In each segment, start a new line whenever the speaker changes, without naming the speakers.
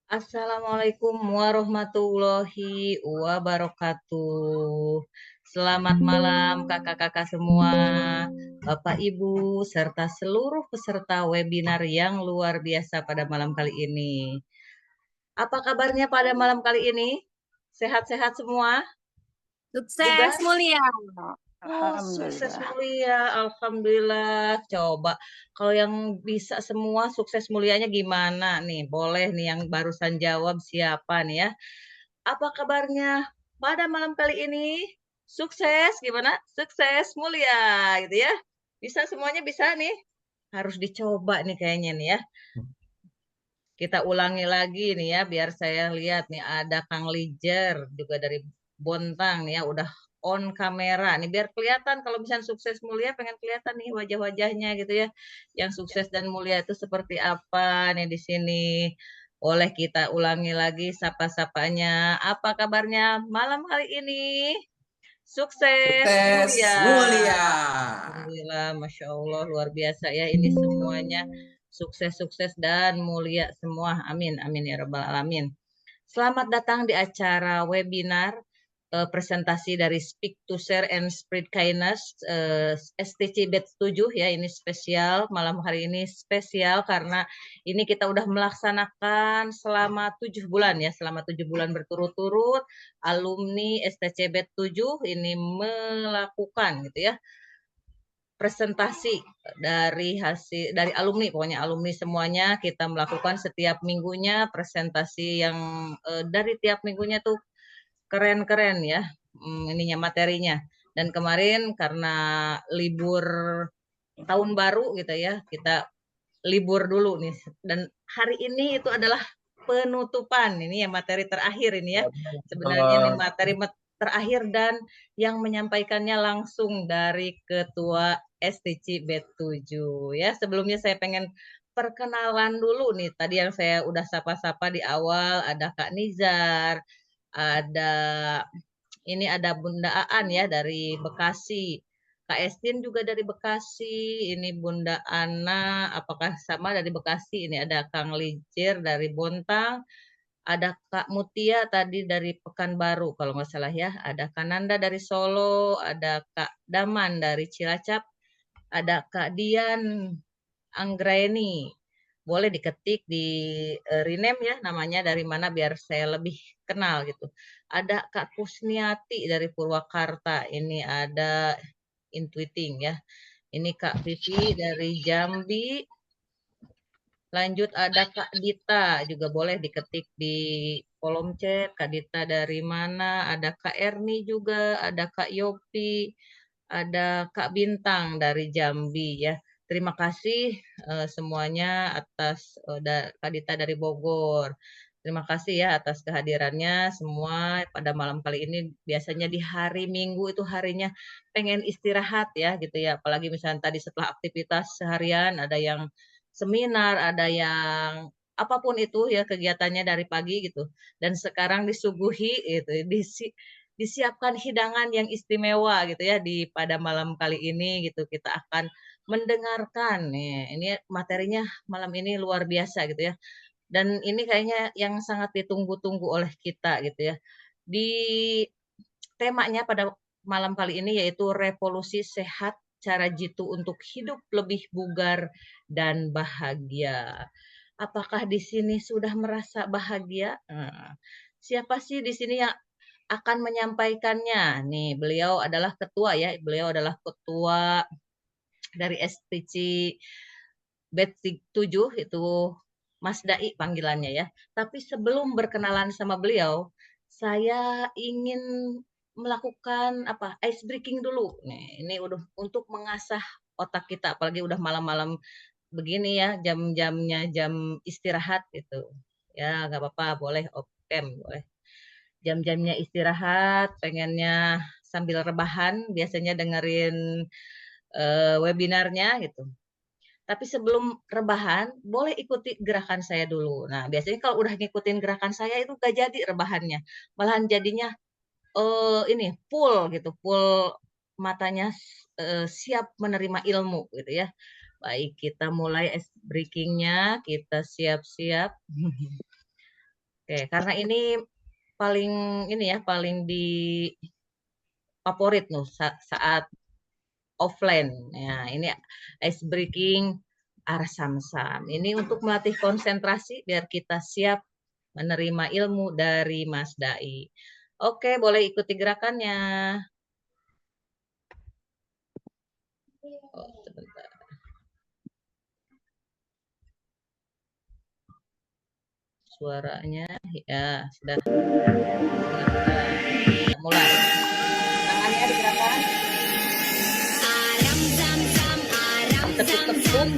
Assalamualaikum warahmatullahi wabarakatuh. Selamat malam kakak-kakak semua, Bapak Ibu, serta seluruh peserta webinar yang luar biasa pada malam kali ini. Apa kabarnya pada malam kali ini? Sehat-sehat semua?
Sukses
Bugar?
mulia.
Oh, sukses
Alhamdulillah.
mulia, alhamdulillah. Coba kalau yang bisa semua sukses mulianya gimana nih? Boleh nih yang barusan jawab siapa nih ya? Apa kabarnya pada malam kali ini? Sukses gimana? Sukses mulia gitu ya. Bisa semuanya bisa nih. Harus dicoba nih kayaknya nih ya. Kita ulangi lagi nih ya biar saya lihat nih ada Kang Lijer juga dari Bontang nih ya udah on kamera nih biar kelihatan kalau misalnya sukses mulia pengen kelihatan nih wajah-wajahnya gitu ya. Yang sukses dan mulia itu seperti apa nih di sini. Boleh kita ulangi lagi sapa-sapanya. Apa kabarnya malam hari ini? Sukses mulia.
Tes mulia.
Alhamdulillah, Masya Allah, luar biasa ya ini semuanya. Sukses-sukses dan mulia semua. Amin, amin ya Rabbal Alamin. Selamat datang di acara webinar presentasi dari Speak to Share and Spread Kindness STC Batch 7 ya. Ini spesial, malam hari ini spesial karena ini kita udah melaksanakan selama 7 bulan ya, selama 7 bulan berturut-turut alumni STC Batch 7 ini melakukan gitu ya presentasi dari alumni, pokoknya alumni semuanya kita melakukan setiap minggunya presentasi yang dari tiap minggunya tuh keren-keren ya ininya materinya. Dan kemarin karena libur tahun baru gitu ya, kita libur dulu nih. Dan hari ini itu adalah penutupan ini ya materi terakhir ini ya. Sebenarnya ini materi terakhir dan yang menyampaikannya langsung dari Ketua STC B7 ya. Sebelumnya saya pengen perkenalan dulu nih. Tadi yang saya udah sapa-sapa di awal ada Kak Nizar, ada ada Bunda Aan ya dari Bekasi. Kak Estin juga dari Bekasi, ini Bunda Ana, apakah sama dari Bekasi? Ini ada Kang Lijir dari Bontang, ada Kak Mutia tadi dari Pekanbaru kalau nggak salah ya, ada Kananda dari Solo, ada Kak Daman dari Cilacap, ada Kak Dian Anggraeni. Boleh diketik di rename ya namanya dari mana biar saya lebih kenal gitu. Ada Kak Kusniati dari Purwakarta, ini ada Intuiting ya. Ini Kak Vivi dari Jambi. Lanjut ada Kak Dita, juga boleh diketik di kolom chat. Kak Dita dari mana? Ada Kak Erni juga, ada Kak Yopi, ada Kak Bintang dari Jambi ya. Terima kasih semuanya atas Kak Dita dari Bogor. Terima kasih ya atas kehadirannya semua pada malam kali ini. Biasanya di hari Minggu itu harinya pengen istirahat ya gitu ya. Apalagi misalnya tadi setelah aktivitas seharian ada yang seminar, ada yang apapun itu ya kegiatannya dari pagi gitu. Dan sekarang disuguhi gitu, disiapkan hidangan yang istimewa gitu ya di pada malam kali ini gitu. Kita akan mendengarkan nih. Ini materinya malam ini luar biasa gitu ya. Dan ini kayaknya yang sangat ditunggu-tunggu oleh kita gitu ya. Di temanya pada malam kali ini yaitu revolusi sehat cara jitu untuk hidup lebih bugar dan bahagia. Apakah di sini sudah merasa bahagia? Siapa sih di sini yang akan menyampaikannya? Nih, beliau adalah ketua ya. Beliau adalah ketua dari SPC Batch 7 itu Mas Dai panggilannya ya. Tapi sebelum berkenalan sama beliau, saya ingin melakukan ice breaking dulu. Nih, ini udah untuk mengasah otak kita apalagi udah malam-malam begini ya, jam-jamnya jam istirahat gitu. Ya, nggak apa-apa, boleh oke, boleh. Jam-jamnya istirahat, pengennya sambil rebahan, biasanya dengerin webinarnya gitu. Tapi sebelum rebahan, boleh ikuti gerakan saya dulu. Nah, biasanya kalau udah ngikutin gerakan saya itu gak jadi rebahannya. Malahan jadinya ini full gitu, full matanya siap menerima ilmu gitu ya. Baik, kita mulai ice breaking-nya, kita siap-siap. Oke, karena ini paling paling di favorit saat offline. Ya, ini ice breaking arah samsam. Ini untuk melatih konsentrasi biar kita siap menerima ilmu dari Mas Dai. Oke, boleh ikuti gerakannya. Oh, sebentar. Suaranya ya sudah. Silahkan. Mulai. Tangannya digerakkan. Tepuk-tepuk.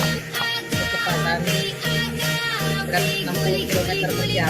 Dengan kecepatan 160 km per jam.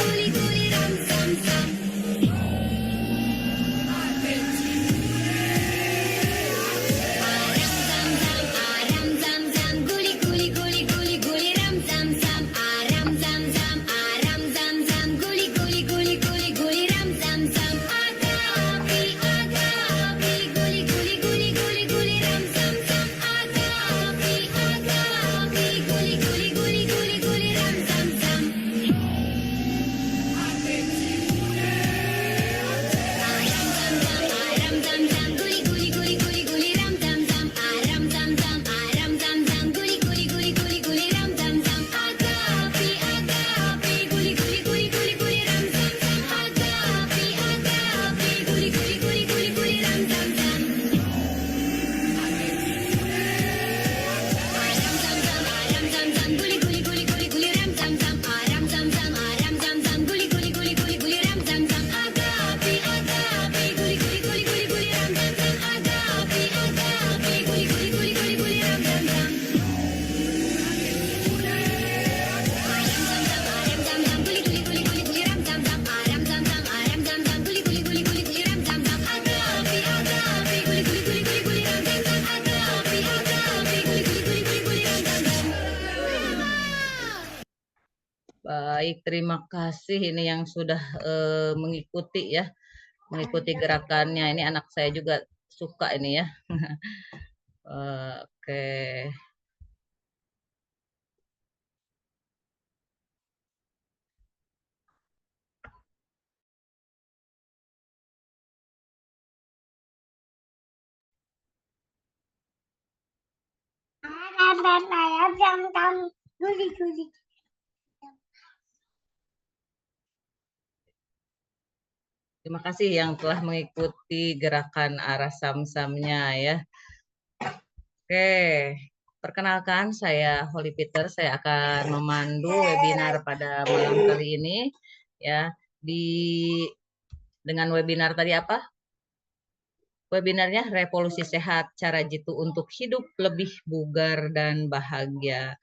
Baik, terima kasih ini yang sudah mengikuti ya, mengikuti gerakannya. Ini anak saya juga suka ini ya. Oke. Terima kasih yang telah mengikuti gerakan arah samsamnya ya. Oke, perkenalkan saya Holly Peter. Saya akan memandu webinar pada malam kali ini ya. Dengan webinar tadi apa? Webinarnya Revolusi Sehat, Cara Jitu untuk Hidup Lebih Bugar dan Bahagia.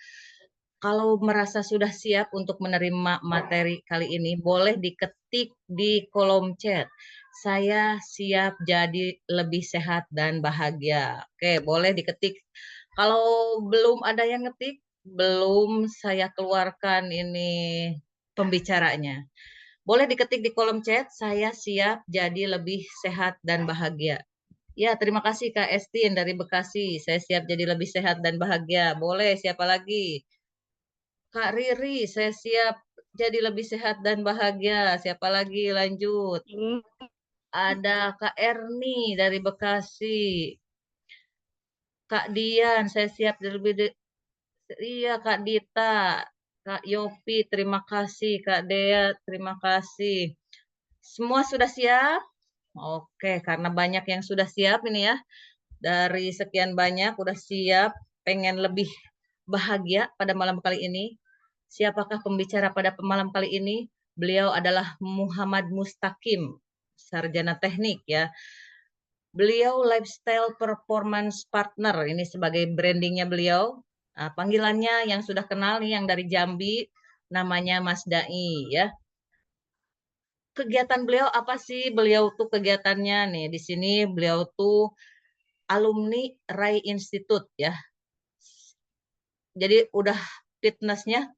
Kalau merasa sudah siap untuk menerima materi kali ini, boleh diketik di kolom chat. Saya siap jadi lebih sehat dan bahagia. Oke, boleh diketik. Kalau belum ada yang ngetik, belum saya keluarkan ini pembicaranya. Boleh diketik di kolom chat, saya siap jadi lebih sehat dan bahagia. Ya, terima kasih Kak Estin dari Bekasi. Saya siap jadi lebih sehat dan bahagia. Boleh, siapa lagi? Kak Riri, saya siap jadi lebih sehat dan bahagia. Siapa lagi? Lanjut. Ada Kak Erni dari Bekasi. Kak Dian, saya siap iya Kak Dita. Kak Yopi, terima kasih. Kak Dea, terima kasih. Semua sudah siap? Oke, karena banyak yang sudah siap ini ya. Dari sekian banyak udah siap, pengen lebih bahagia pada malam kali ini. Siapakah pembicara pada malam kali ini? Beliau adalah Muhammad Mustaqim, sarjana teknik ya. Beliau lifestyle performance partner, ini sebagai brandingnya beliau. Nah, panggilannya yang sudah kenal nih, yang dari Jambi, namanya Mas Dai ya. Kegiatan beliau apa sih? Beliau tuh kegiatannya nih di sini beliau tuh alumni Rai Institute ya. Jadi udah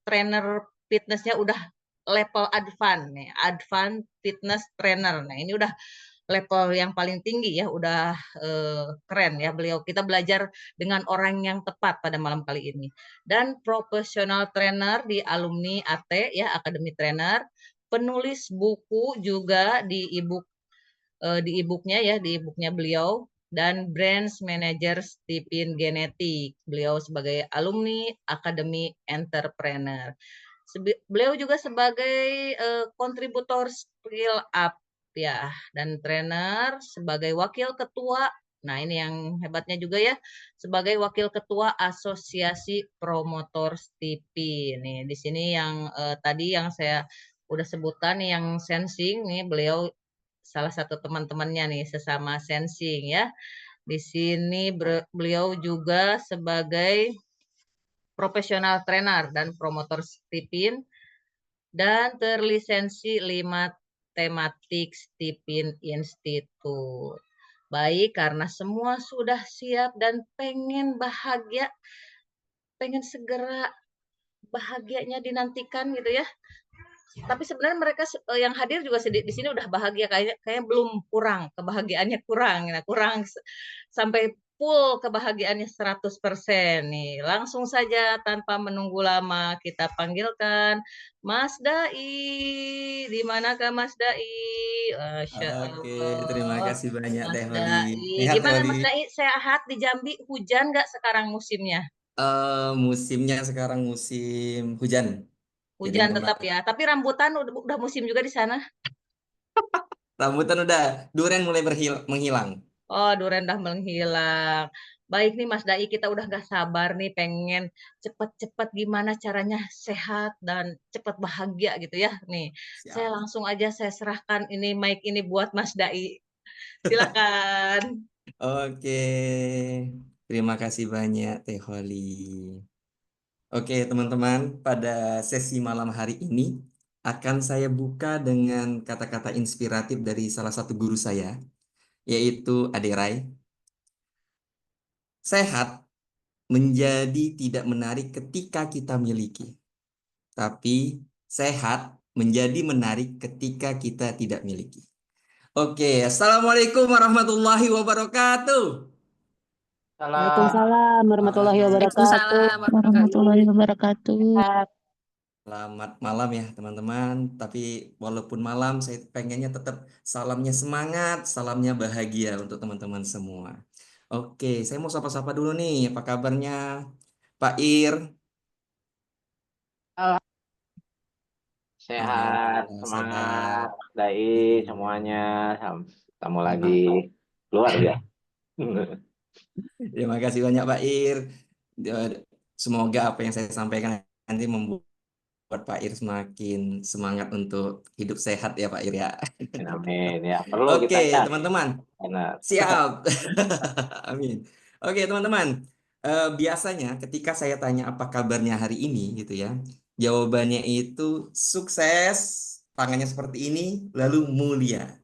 trainer fitnessnya udah level advance nih, advance fitness trainer. Nah, ini udah level yang paling tinggi ya, udah keren ya beliau. Kita belajar dengan orang yang tepat pada malam kali ini. Dan professional trainer di alumni AT ya, Academy Trainer, penulis buku juga di e-booknya ya, di e-booknya beliau, dan branch manager Stephen Genetik. Beliau sebagai alumni Academy Entrepreneur. Beliau juga sebagai kontributor Skill Up ya, dan trainer sebagai wakil ketua. Nah, ini yang hebatnya juga ya, sebagai wakil ketua Asosiasi Promotor Stipin. Nih, di sini yang tadi yang saya udah sebutkan nih, yang sensing nih, beliau salah satu teman-temannya nih, sesama sensing ya. Di sini beliau juga sebagai profesional trainer dan promotor Stipin, dan terlisensi 5 tematik Stipin Institute. Baik, karena semua sudah siap dan pengen bahagia, pengen segera bahagianya dinantikan gitu ya. Tapi sebenarnya mereka yang hadir juga di sini udah bahagia, kayaknya belum kurang, kebahagiaannya kurang. Nah, kurang sampai full kebahagiaannya 100% nih. Langsung saja tanpa menunggu lama kita panggilkan Mas Dai. Di manakah Mas Dai? Masya
Oke, terima
Allah.
kasih banyak
Mas
Teh Holi.
Dai.
Sehat Teh
Gimana
Holi?
Mas Dai? Sehat di Jambi? Hujan nggak sekarang musimnya?
Musimnya sekarang musim hujan. Jadi
Hujan
memang
tetap ya. Tapi rambutan udah musim juga di sana.
rambutan udah, durian mulai menghilang.
Oh, durian udah menghilang. Baik nih Mas Dai, kita udah gak sabar nih pengen cepet-cepet gimana caranya sehat dan cepet bahagia gitu ya. Nih, saya
Siap.
langsung aja saya serahkan ini mic ini buat Mas Dai. Silakan.
Oke, terima kasih banyak Teh Holi. Oke, teman-teman, pada sesi malam hari ini akan saya buka dengan kata-kata inspiratif dari salah satu guru saya, yaitu Ade Rai. Sehat menjadi tidak menarik ketika kita miliki, tapi sehat menjadi menarik ketika kita tidak miliki. Oke, Assalamualaikum warahmatullahi wabarakatuh.
Salam.
Waalaikumsalam warahmatullahi wabarakatuh.
Waalaikumsalam
Warahmatullahi wabarakatuh.
sehat.
Selamat malam ya teman-teman. Tapi walaupun malam, saya pengennya tetap salamnya semangat, salamnya bahagia untuk teman-teman semua. Oke, saya mau sapa-sapa dulu nih. Apa kabarnya Pak Ir?
Sehat,
Alhamdulillah sehat.
semangat, Dai
Iya.
semuanya. Ketemu lagi keluar ya.
Terima kasih banyak Pak Ir. Semoga apa yang saya sampaikan nanti membuat Pak Ir semakin semangat untuk hidup sehat ya Pak Ir ya.
Amin ya. Perlu
Oke
kita cas.
teman-teman,
Benar.
siap. Amin. Oke teman-teman, biasanya ketika saya tanya apa kabarnya hari ini gitu ya, jawabannya itu sukses, tangannya seperti ini, lalu mulia.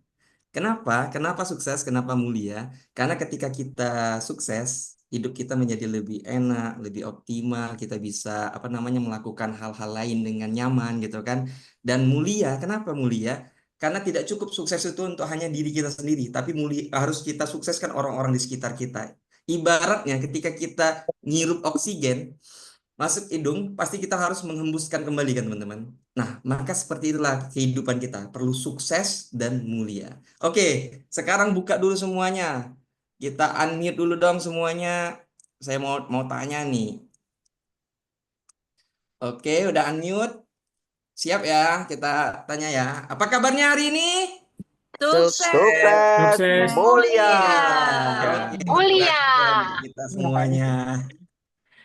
Kenapa? Kenapa sukses? Kenapa mulia? Karena ketika kita sukses, hidup kita menjadi lebih enak, lebih optimal, kita bisa apa namanya melakukan hal-hal lain dengan nyaman gitu kan. Dan mulia, kenapa mulia? Karena tidak cukup sukses itu untuk hanya diri kita sendiri, tapi mulia harus kita sukseskan orang-orang di sekitar kita. Ibaratnya ketika kita ngirup oksigen, masuk hidung, pasti kita harus menghembuskan kembali kan teman-teman. Nah, maka seperti itulah kehidupan kita. Perlu sukses dan mulia. Oke, sekarang buka dulu semuanya. Kita unmute dulu dong semuanya. Saya mau tanya nih. Oke, udah unmute. Siap ya, kita tanya ya. Apa kabarnya hari ini?
Sukses
Sukses
Sukses.
mulia.
Oke, tepuk
Mulia.
tangan dong untuk kita semuanya.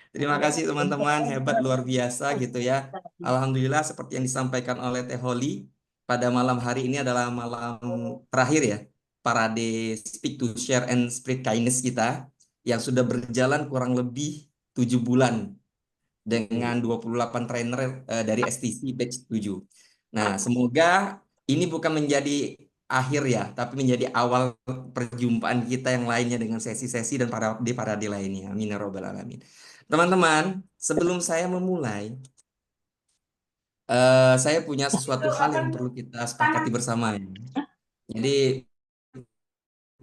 Terima kasih teman-teman, hebat luar biasa gitu ya. Alhamdulillah seperti yang disampaikan oleh Teh Holly, pada malam hari ini adalah malam terakhir ya, parade Speak to Share and Spread Kindness kita yang sudah berjalan kurang lebih 7 bulan dengan 28 trainer dari STC Batch 7. Nah, semoga ini bukan menjadi akhir ya, tapi menjadi awal perjumpaan kita yang lainnya dengan sesi-sesi dan parade lainnya. Amin ya robbal alamin. Teman-teman, sebelum saya memulai, saya punya sesuatu hal yang perlu kita sepakati bersama. Jadi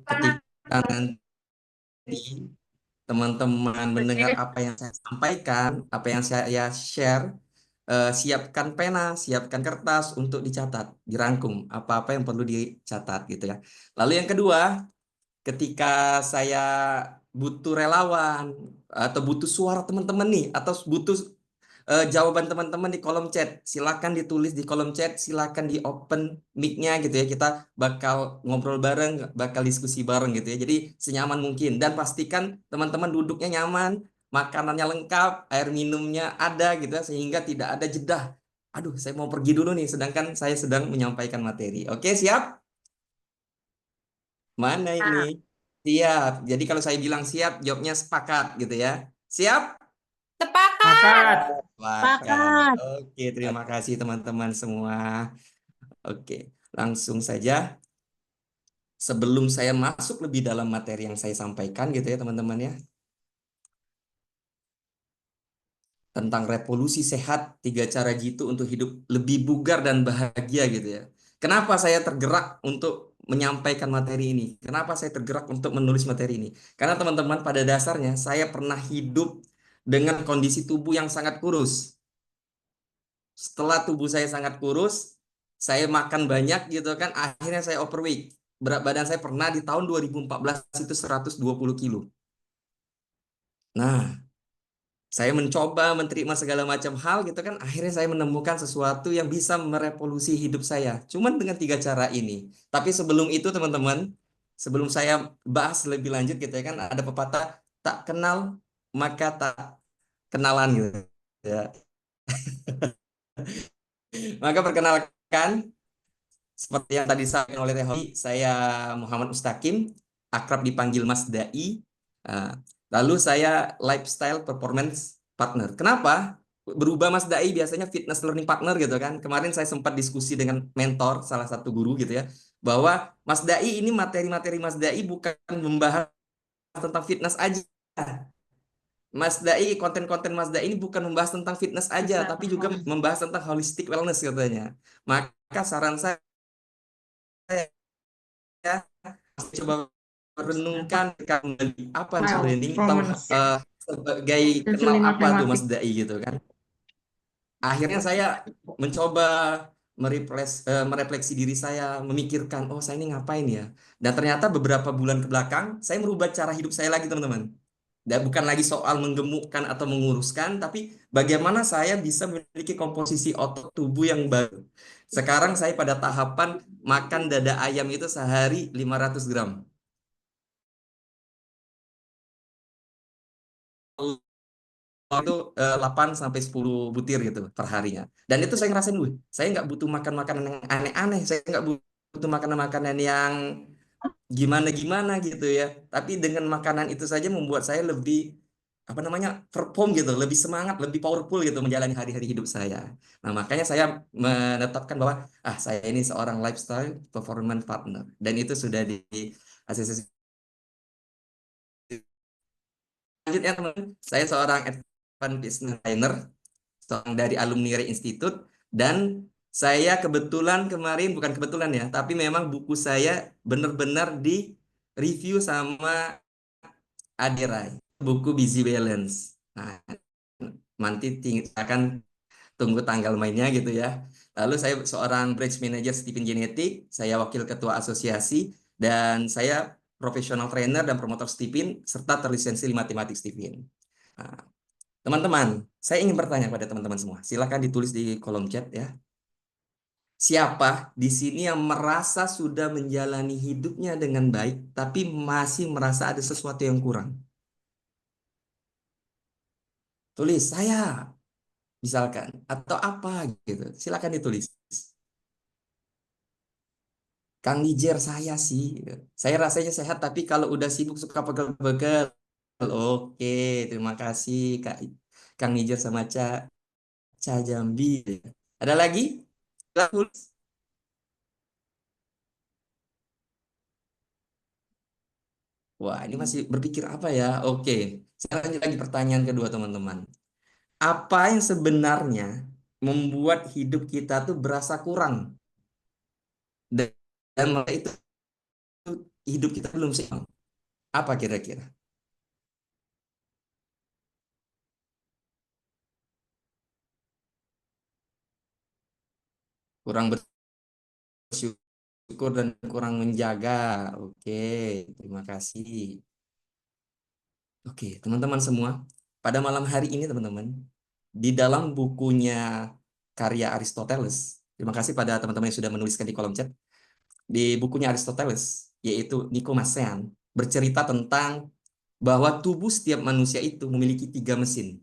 ketika nanti teman-teman mendengar apa yang saya sampaikan, apa yang saya share, siapkan pena, siapkan kertas untuk dicatat, dirangkum apa-apa yang perlu dicatat gitu ya. Lalu yang kedua, ketika saya butuh relawan atau butuh suara teman-teman nih, atau butuh jawaban teman-teman di kolom chat, silakan ditulis di kolom chat, silakan di open mic-nya gitu ya. Kita bakal ngobrol bareng, bakal diskusi bareng gitu ya. Jadi senyaman mungkin dan pastikan teman-teman duduknya nyaman, makanannya lengkap, air minumnya ada gitu ya, sehingga tidak ada jeda. Aduh, saya mau pergi dulu nih, sedangkan saya sedang menyampaikan materi. Oke, siap? Mana ini? Siap. Jadi kalau saya bilang siap, jawabnya sepakat gitu ya. Siap?
Sepakat.
Sepakat. Oke, terima kasih teman-teman semua. Oke, langsung saja. Sebelum saya masuk lebih dalam materi yang saya sampaikan gitu ya teman-teman ya. Tentang revolusi sehat, 3 cara jitu untuk hidup lebih bugar dan bahagia gitu ya. Kenapa saya tergerak untuk menyampaikan materi ini? Kenapa saya tergerak untuk menulis materi ini? Karena teman-teman pada dasarnya saya pernah hidup dengan kondisi tubuh yang sangat kurus. Setelah tubuh saya sangat kurus, saya makan banyak gitu kan, akhirnya saya overweight. Berat badan saya pernah di tahun 2014 itu 120 kilo. Nah, saya mencoba menerima segala macam hal gitu kan, akhirnya saya menemukan sesuatu yang bisa merevolusi hidup saya. Cuman dengan 3 cara ini. Tapi sebelum itu teman-teman, sebelum saya bahas lebih lanjut gitu ya kan, ada pepatah tak kenal maka tak kenalan gitu ya. Maka perkenalkan, seperti yang tadi disampaikan oleh Teh Hobi, saya Muhammad Mustaqim, akrab dipanggil Mas Dai. Lalu saya lifestyle performance partner. Kenapa? Berubah Mas Dai biasanya fitness learning partner gitu kan. Kemarin saya sempat diskusi dengan mentor, salah satu guru gitu ya, bahwa Mas Dai ini materi-materi Mas Dai bukan membahas tentang fitness aja. Mas Dai, konten-konten Mas Dai ini bukan membahas tentang fitness aja, tapi juga membahas tentang holistic wellness katanya. Maka saran saya coba renungkan apa nih branding atau sebagai kenal apa tuh Mas Dai gitu kan. Akhirnya saya mencoba merefleksi diri saya, memikirkan, oh saya ini ngapain ya? Dan ternyata beberapa bulan ke belakang, saya merubah cara hidup saya lagi teman-teman. Dan bukan lagi soal menggemukkan atau menguruskan, tapi bagaimana saya bisa memiliki komposisi otot tubuh yang baru. Sekarang saya pada tahapan makan dada ayam itu sehari 500 gram. Itu 8 sampai 10 butir gitu per harinya. Dan itu saya ngerasain, saya nggak butuh makan makanan yang aneh-aneh, saya nggak butuh makanan-makanan yang gimana-gimana gitu ya. Tapi dengan makanan itu saja membuat saya lebih apa namanya perform gitu, lebih semangat, lebih powerful gitu menjalani hari-hari hidup saya. Nah makanya saya menetapkan bahwa saya ini seorang lifestyle performance partner dan itu sudah di ACC. Selanjutnya teman, saya seorang advanced business trainer, seorang dari alumni Ray Institute, dan saya kebetulan kemarin, bukan kebetulan ya, tapi memang buku saya benar-benar di review sama Adirai, buku Busy Balance. Nah, nanti akan tunggu tanggal mainnya gitu ya. Lalu saya seorang branch manager Stephen Genetik, saya wakil ketua asosiasi, dan saya profesional trainer dan promotor Stephen, serta terlisensi matematik Stephen. Nah, teman-teman, saya ingin bertanya pada teman-teman semua. Silakan ditulis di kolom chat ya. Siapa di sini yang merasa sudah menjalani hidupnya dengan baik, tapi masih merasa ada sesuatu yang kurang? Tulis saya, misalkan, atau apa gitu. Silakan ditulis. Kang Nijer saya sih, saya rasanya sehat, tapi kalau udah sibuk suka pegel-pegel. Oke, terima kasih Kang Nijer sama Ca Jambi. Ada lagi? Tulis. Wah, ini masih berpikir apa ya? Oke, saya lanjut lagi pertanyaan kedua teman-teman. Apa yang sebenarnya membuat hidup kita tuh berasa kurang. Dan malah itu hidup kita belum seimbang. Apa kira-kira? Kurang bersyukur dan kurang menjaga. Oke, terima kasih. Oke, teman-teman semua, pada malam hari ini teman-teman, di dalam bukunya karya Aristoteles, terima kasih pada teman-teman yang sudah menuliskan di kolom chat, di bukunya Aristoteles, yaitu Nikomachean, bercerita tentang bahwa tubuh setiap manusia itu memiliki 3 mesin,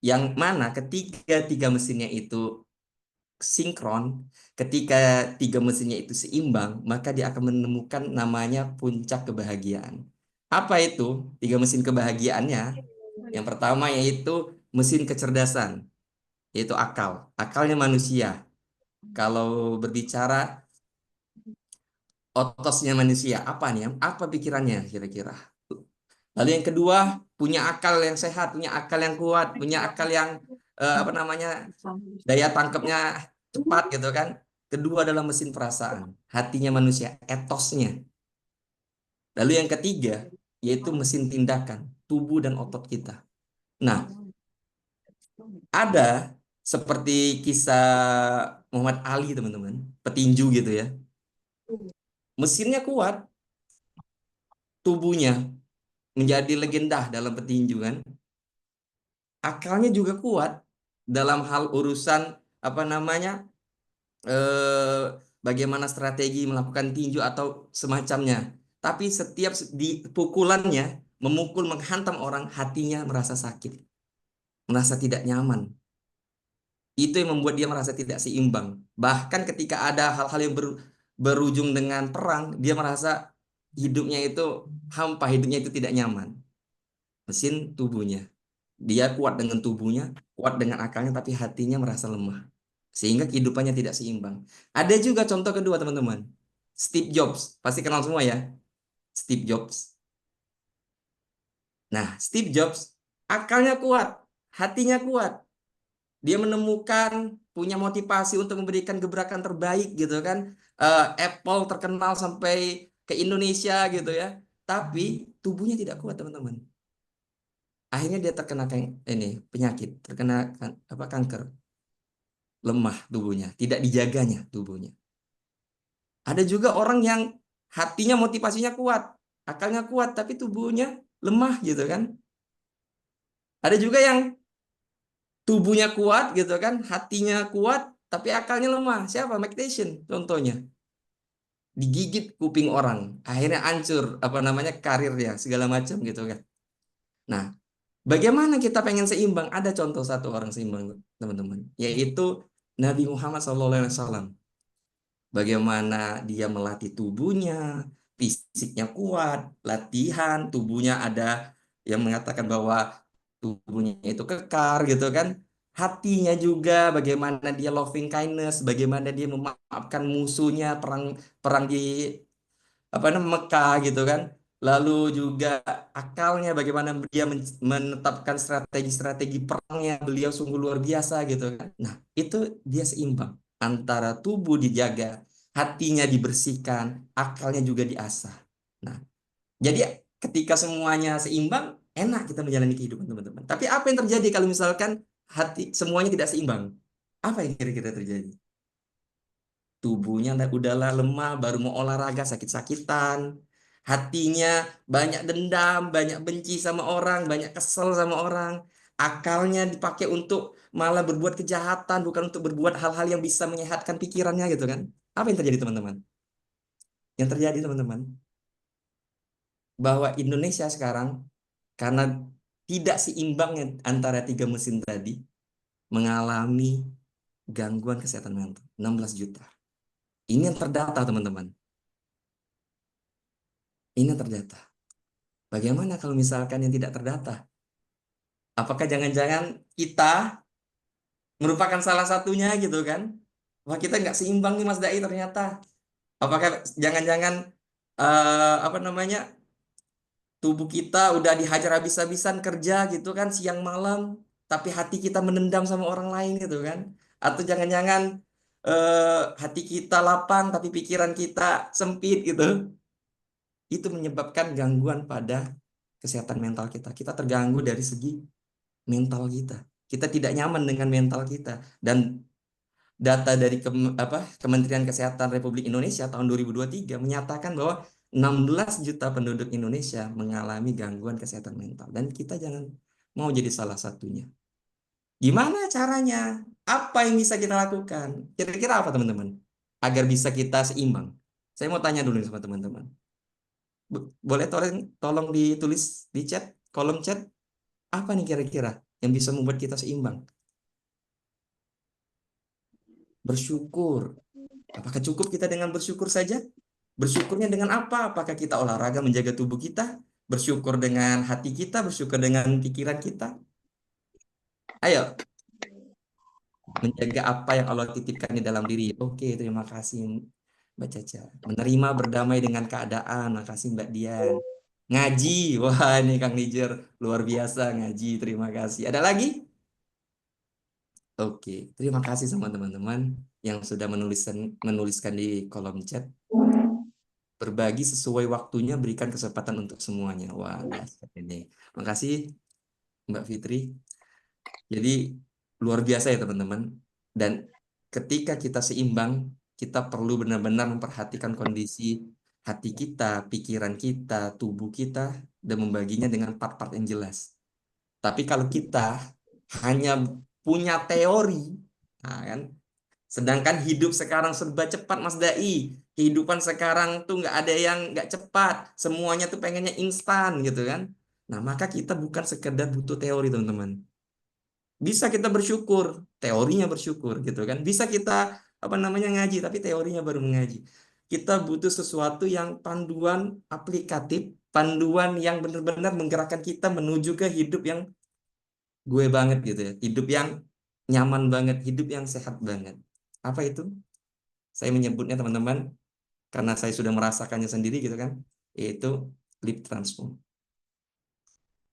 yang mana ketika 3 mesinnya itu sinkron, ketika 3 mesinnya itu seimbang, maka dia akan menemukan namanya puncak kebahagiaan. Apa itu 3 mesin kebahagiaannya? Yang pertama yaitu mesin kecerdasan, yaitu akal. Akalnya manusia. Kalau berbicara otosnya manusia, apa nih? Apa pikirannya kira-kira? Lalu yang kedua, punya akal yang sehat, punya akal yang kuat, punya akal yang apa namanya, daya tangkapnya cepat gitu kan. Kedua adalah mesin perasaan, hatinya manusia, etosnya. Lalu yang ketiga, yaitu mesin tindakan, tubuh dan otot kita. Nah, ada seperti kisah Muhammad Ali teman-teman, petinju gitu ya. Mesinnya kuat, tubuhnya menjadi legenda dalam petinju kan. Akalnya juga kuat dalam hal urusan apa namanya, bagaimana strategi melakukan tinju atau semacamnya. Tapi setiap di pukulannya memukul menghantam orang, hatinya merasa sakit, merasa tidak nyaman. Itu yang membuat dia merasa tidak seimbang. Bahkan ketika ada hal-hal yang berujung dengan perang, dia merasa hidupnya itu hampa, hidupnya itu tidak nyaman. Mesin tubuhnya. Dia kuat dengan tubuhnya, kuat dengan akalnya, tapi hatinya merasa lemah. Sehingga kehidupannya tidak seimbang. Ada juga contoh kedua, teman-teman. Steve Jobs. Pasti kenal semua ya. Steve Jobs. Nah, Steve Jobs, akalnya kuat, hatinya kuat. Dia menemukan, punya motivasi untuk memberikan gebrakan terbaik gitu kan. Apple terkenal sampai ke Indonesia gitu ya. Tapi tubuhnya tidak kuat, teman-teman. Akhirnya dia terkena penyakit, terkena kanker. Lemah tubuhnya, tidak dijaganya tubuhnya. Ada juga orang yang hatinya motivasinya kuat, akalnya kuat, tapi tubuhnya lemah gitu kan. Ada juga yang tubuhnya kuat gitu kan, hatinya kuat, tapi akalnya lemah. Siapa? Mike Tyson contohnya. Digigit kuping orang, akhirnya hancur karirnya segala macam gitu kan. Nah, bagaimana kita pengen seimbang? Ada contoh satu orang seimbang, teman-teman, yaitu Nabi Muhammad SAW. Bagaimana dia melatih tubuhnya, fisiknya kuat, latihan, tubuhnya ada yang mengatakan bahwa tubuhnya itu kekar gitu kan. Hatinya juga bagaimana dia loving kindness, bagaimana dia memaafkan musuhnya, perang di Mekah gitu kan. Lalu juga akalnya bagaimana dia menetapkan strategi-strategi perangnya, beliau sungguh luar biasa gitu kan. Nah, itu dia seimbang antara tubuh dijaga, hatinya dibersihkan, akalnya juga diasah. Nah, jadi ketika semuanya seimbang, enak kita menjalani kehidupan, teman-teman. Tapi apa yang terjadi kalau misalkan hati semuanya tidak seimbang? Apa yang kira-kira terjadi? Tubuhnya udahlah lemah, baru mau olahraga sakit-sakitan. Hatinya banyak dendam, banyak benci sama orang, banyak kesel sama orang. Akalnya dipakai untuk malah berbuat kejahatan, bukan untuk berbuat hal-hal yang bisa menyehatkan pikirannya gitu kan. Apa yang terjadi, teman-teman? Yang terjadi, teman-teman, bahwa Indonesia sekarang karena tidak seimbangnya antara 3 mesin tadi, mengalami gangguan kesehatan mental 16 juta. Ini yang terdata, teman-teman. Ini yang terdata. Bagaimana kalau misalkan yang tidak terdata? Apakah jangan-jangan kita merupakan salah satunya gitu kan? Wah, kita nggak seimbang nih Mas Dai ternyata. Apakah jangan-jangan tubuh kita udah dihajar habis-habisan kerja gitu kan siang malam, tapi hati kita menendam sama orang lain gitu kan? Atau jangan-jangan hati kita lapang tapi pikiran kita sempit gitu. Itu menyebabkan gangguan pada kesehatan mental kita. Kita terganggu dari segi mental kita. Kita tidak nyaman dengan mental kita. Dan data dari Kementerian Kesehatan Republik Indonesia tahun 2023 menyatakan bahwa 16 juta penduduk Indonesia mengalami gangguan kesehatan mental. Dan kita jangan mau jadi salah satunya. Gimana caranya? Apa yang bisa kita lakukan? Kira-kira apa teman-teman? Agar bisa kita seimbang. Saya mau tanya dulu sama teman-teman. Boleh tolong ditulis di chat, kolom chat. Apa nih kira-kira yang bisa membuat kita seimbang? Bersyukur. Apakah cukup kita dengan bersyukur saja? Bersyukurnya dengan apa? Apakah kita olahraga menjaga tubuh kita? Bersyukur dengan hati kita? Bersyukur dengan pikiran kita? Ayo, menjaga apa yang Allah titipkan di dalam diri. Oke, terima kasih Mbak Caca. Menerima berdamai dengan keadaan. Makasih Mbak Dian. Ngaji. Wah, ini Kang Nijer luar biasa ngaji. Terima kasih. Ada lagi? Oke, terima kasih sama teman-teman yang sudah menuliskan di kolom chat. Berbagi sesuai waktunya, berikan kesempatan untuk semuanya. Wah, biasa ini. Makasih Mbak Fitri. Jadi luar biasa ya teman-teman. Dan ketika kita seimbang, kita perlu benar-benar memperhatikan kondisi hati kita, pikiran kita, tubuh kita, dan membaginya dengan part-part yang jelas. Tapi kalau kita hanya punya teori, nah kan, sedangkan hidup sekarang serba cepat Mas Dai. Kehidupan sekarang tuh nggak ada yang nggak cepat. Semuanya tuh pengennya instan gitu kan. Nah maka kita bukan sekedar butuh teori teman-teman. Bisa kita bersyukur, teorinya bersyukur gitu kan. Bisa kita ngaji, tapi teorinya baru mengaji. Kita butuh sesuatu yang panduan aplikatif, panduan yang benar-benar menggerakkan kita menuju ke hidup yang gue banget gitu ya. Hidup yang nyaman banget, hidup yang sehat banget. Apa itu? Saya menyebutnya teman-teman, karena saya sudah merasakannya sendiri gitu kan, yaitu life transform.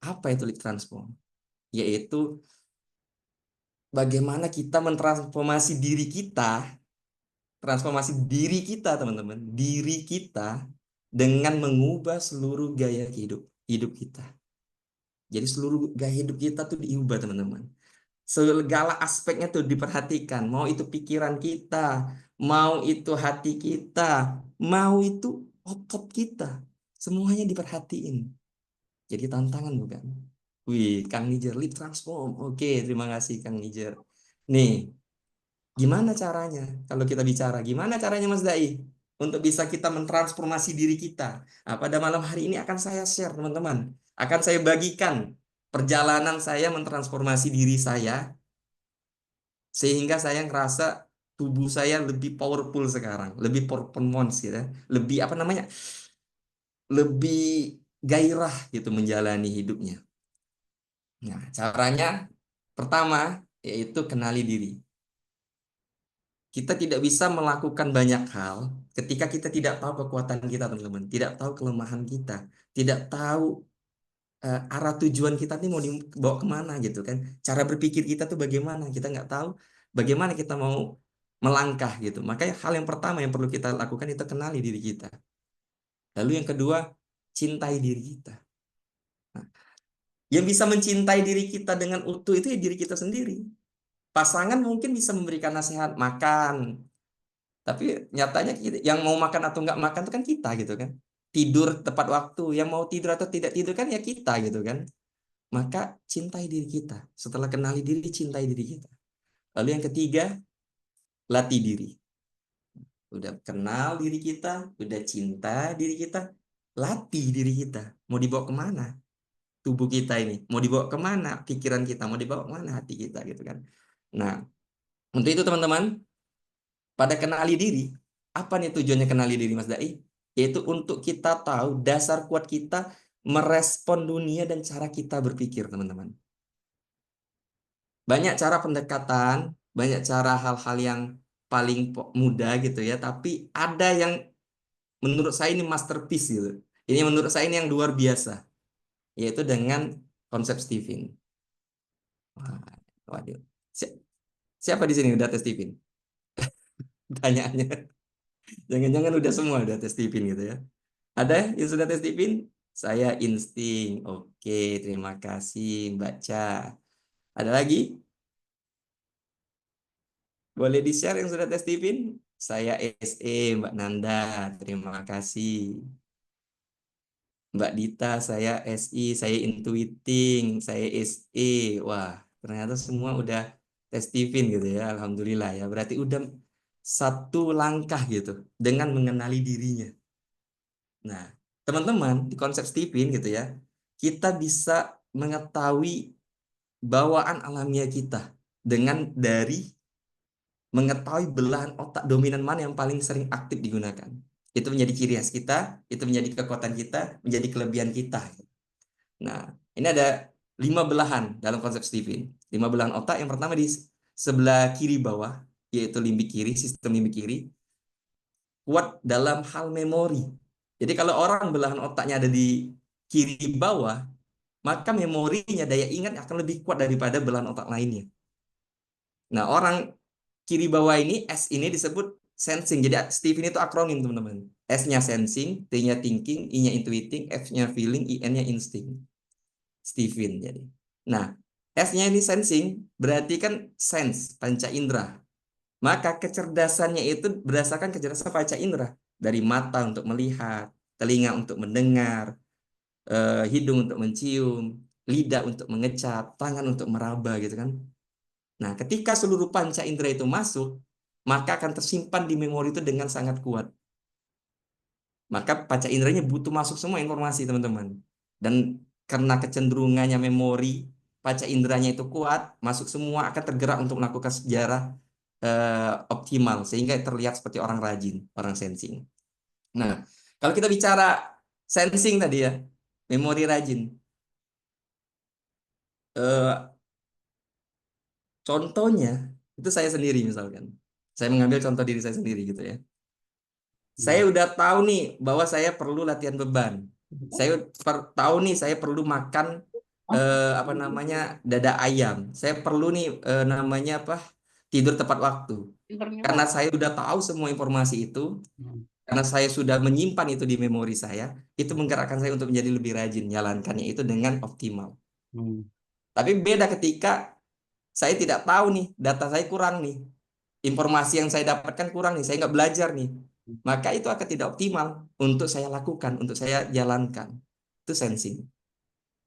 Apa itu life transform? Yaitu bagaimana kita mentransformasi diri kita, teman-teman, diri kita dengan mengubah seluruh gaya hidup kita. Jadi seluruh gaya hidup kita tuh diubah teman-teman. Segala aspeknya tuh diperhatikan. Mau itu pikiran kita, mau itu hati kita, mau itu otot kita. Semuanya diperhatiin. Jadi tantangan bukan? Wih, Kang Nijer, live transform. Oke, terima kasih Kang Nijer. Nih, gimana caranya? Kalau kita bicara, gimana caranya Mas Dai? Untuk bisa kita mentransformasi diri kita. Nah, pada malam hari ini akan saya share teman-teman. Akan saya bagikan perjalanan saya mentransformasi diri saya. Sehingga saya ngerasa tubuh saya lebih powerful sekarang. Lebih performance gitu. Lebih lebih gairah gitu menjalani hidupnya. Nah, caranya pertama yaitu kenali diri. Kita tidak bisa melakukan banyak hal ketika kita tidak tahu kekuatan kita, teman-teman. Tidak tahu kelemahan kita. Tidak tahu arah tujuan kita nih mau dibawa kemana gitu kan. Cara berpikir kita tuh bagaimana. Kita nggak tahu bagaimana kita mau melangkah gitu. Makanya hal yang pertama yang perlu kita lakukan itu kenali diri kita. Lalu yang kedua, cintai diri kita. Nah, yang bisa mencintai diri kita dengan utuh itu ya diri kita sendiri. Pasangan mungkin bisa memberikan nasihat makan, tapi nyatanya yang mau makan atau nggak makan itu kan kita gitu kan. Tidur tepat waktu, yang mau tidur atau tidak tidur kan ya kita gitu kan. Maka cintai diri kita. Setelah kenali diri, cintai diri kita. Lalu yang ketiga, latih diri. Udah kenal diri kita, udah cinta diri kita, latih diri kita. Mau dibawa kemana? Tubuh kita ini. Mau dibawa kemana? Pikiran kita. Mau dibawa kemana? Hati kita gitu kan. Nah, untuk itu teman-teman, pada kenali diri, apa nih tujuannya kenali diri Mas Dai? Yaitu untuk kita tahu dasar kuat kita merespon dunia dan cara kita berpikir teman-teman. Banyak cara pendekatan, banyak cara hal-hal yang paling mudah gitu ya, tapi ada yang menurut saya ini masterpiece gitu. Ini menurut saya ini yang luar biasa, yaitu dengan konsep Stephen. Wah, waduh. Siapa di sini udah tes tipin? Tanyaannya. Jangan-jangan udah semua udah tes tipin gitu ya. Ada yang sudah tes tipin? Saya insting. Oke, terima kasih Mbak Cha. Ada lagi? Boleh di-share yang sudah tes tipin? Saya SE, Mbak Nanda. Terima kasih. Mbak Dita, saya SI, saya Intuiting, saya SE. Wah, ternyata semua udah tes tipin gitu ya. Alhamdulillah ya. Berarti udah satu langkah gitu dengan mengenali dirinya. Nah, teman-teman, di konsep tipin gitu ya, kita bisa mengetahui bawaan alamiah kita dengan dari mengetahui belahan otak dominan mana yang paling sering aktif digunakan. Itu menjadi ciri khas kita, itu menjadi kekuatan kita, menjadi kelebihan kita. Nah, ini ada 5 belahan dalam konsep Stephen. 5 belahan otak. Yang pertama di sebelah kiri bawah, yaitu limbik kiri, sistem limbik kiri, kuat dalam hal memori. Jadi kalau orang belahan otaknya ada di kiri bawah, maka memorinya, daya ingat akan lebih kuat daripada belahan otak lainnya. Nah, orang kiri bawah ini, S ini disebut sensing. Jadi Stephen itu akronim, teman-teman. S-nya sensing, T-nya thinking, I-nya intuiting, F-nya feeling, I-N-nya instinct. Stephen jadi. Nah, S-nya ini sensing, berarti kan sense, panca indera. Maka kecerdasannya itu berdasarkan kecerdasan panca indera. Dari mata untuk melihat, telinga untuk mendengar, hidung untuk mencium, lidah untuk mengecap, tangan untuk meraba gitu kan. Nah, ketika seluruh panca indera itu masuk, maka akan tersimpan di memori itu dengan sangat kuat. Maka panca inderanya butuh masuk semua informasi, teman-teman. Dan karena kecenderungannya memori panca inderanya itu kuat, masuk semua akan tergerak untuk melakukan sejarah optimal, sehingga terlihat seperti orang rajin, orang sensing. Nah, kalau kita bicara sensing tadi ya, memori rajin. Contohnya, itu saya sendiri misalkan. Saya mengambil contoh diri saya sendiri gitu ya. Saya udah tahu nih bahwa saya perlu latihan beban. Saya tahu nih saya perlu makan apa namanya dada ayam. Saya perlu nih namanya apa tidur tepat waktu. Karena saya udah tahu semua informasi itu, karena saya sudah menyimpan itu di memori saya, itu menggerakkan saya untuk menjadi lebih rajin jalankannya itu dengan optimal. Tapi beda ketika saya tidak tahu nih, data saya kurang nih, informasi yang saya dapatkan kurang nih, saya nggak belajar nih, maka itu akan tidak optimal untuk saya lakukan, untuk saya jalankan. Itu sensing.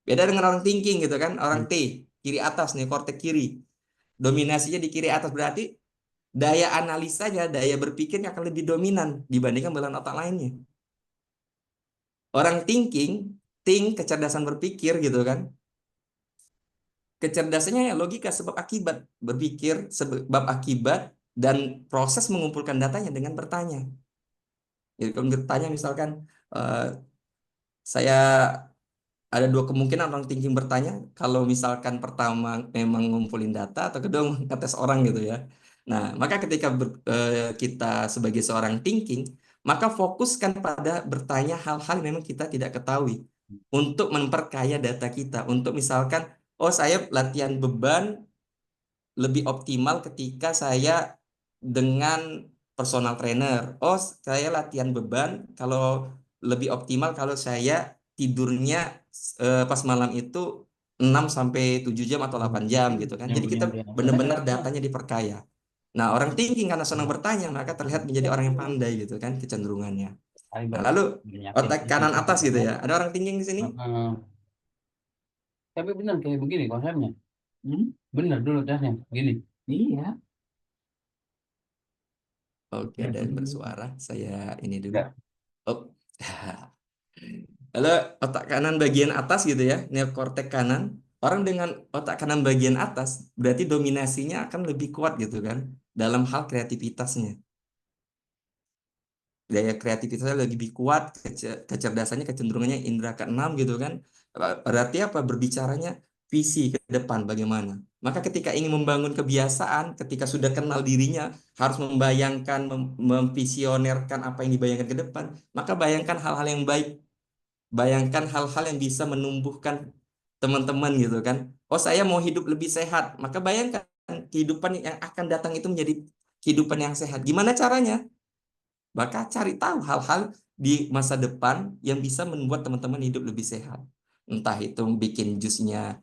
Beda dengan orang thinking gitu kan, orang T, kiri atas nih, kortek kiri. Dominasinya di kiri atas, berarti daya analisanya, daya berpikirnya akan lebih dominan dibandingkan belahan otak lainnya. Orang thinking, kecerdasan berpikir gitu kan, kecerdasannya ya logika sebab akibat, berpikir sebab akibat, dan proses mengumpulkan datanya dengan bertanya. Jadi kalau bertanya misalkan saya ada dua kemungkinan orang thinking bertanya, kalau misalkan pertama memang ngumpulin data atau kedua ngetes orang gitu ya. Nah, maka ketika kita sebagai seorang thinking, maka fokuskan pada bertanya hal-hal yang memang kita tidak ketahui untuk memperkaya data kita. Untuk misalkan, oh saya latihan beban lebih optimal ketika saya dengan personal trainer. Oh, saya latihan beban kalau lebih optimal kalau saya tidurnya pas malam itu 6 sampai 7 jam atau 8 jam gitu kan. Jadi kita benar-benar datanya diperkaya. Nah, orang thinking karena senang bertanya, maka terlihat menjadi orang yang pandai gitu kan kecenderungannya. Nah, lalu otak kanan atas gitu ya. Ada orang thinking di sini?
Tapi benar kayak begini konsepnya. Benar dulu dasnya begini. Iya.
Oke, ada yang bersuara. Saya ini dulu.
Ya.
Oh. Lalu otak kanan bagian atas gitu ya, neokortek kanan. Orang dengan otak kanan bagian atas berarti dominasinya akan lebih kuat gitu kan dalam hal kreativitasnya. Daya kreativitasnya lebih kuat, kecerdasannya, kecenderungannya indera keenam gitu kan. Berarti apa? Berbicaranya visi ke depan bagaimana. Maka ketika ingin membangun kebiasaan, ketika sudah kenal dirinya, harus membayangkan, memvisionerkan apa yang dibayangkan ke depan, maka bayangkan hal-hal yang baik. Bayangkan hal-hal yang bisa menumbuhkan teman-teman gitu kan. Oh, saya mau hidup lebih sehat. Maka bayangkan kehidupan yang akan datang itu menjadi kehidupan yang sehat. Gimana caranya? Maka cari tahu hal-hal di masa depan yang bisa membuat teman-teman hidup lebih sehat. Entah itu bikin jusnya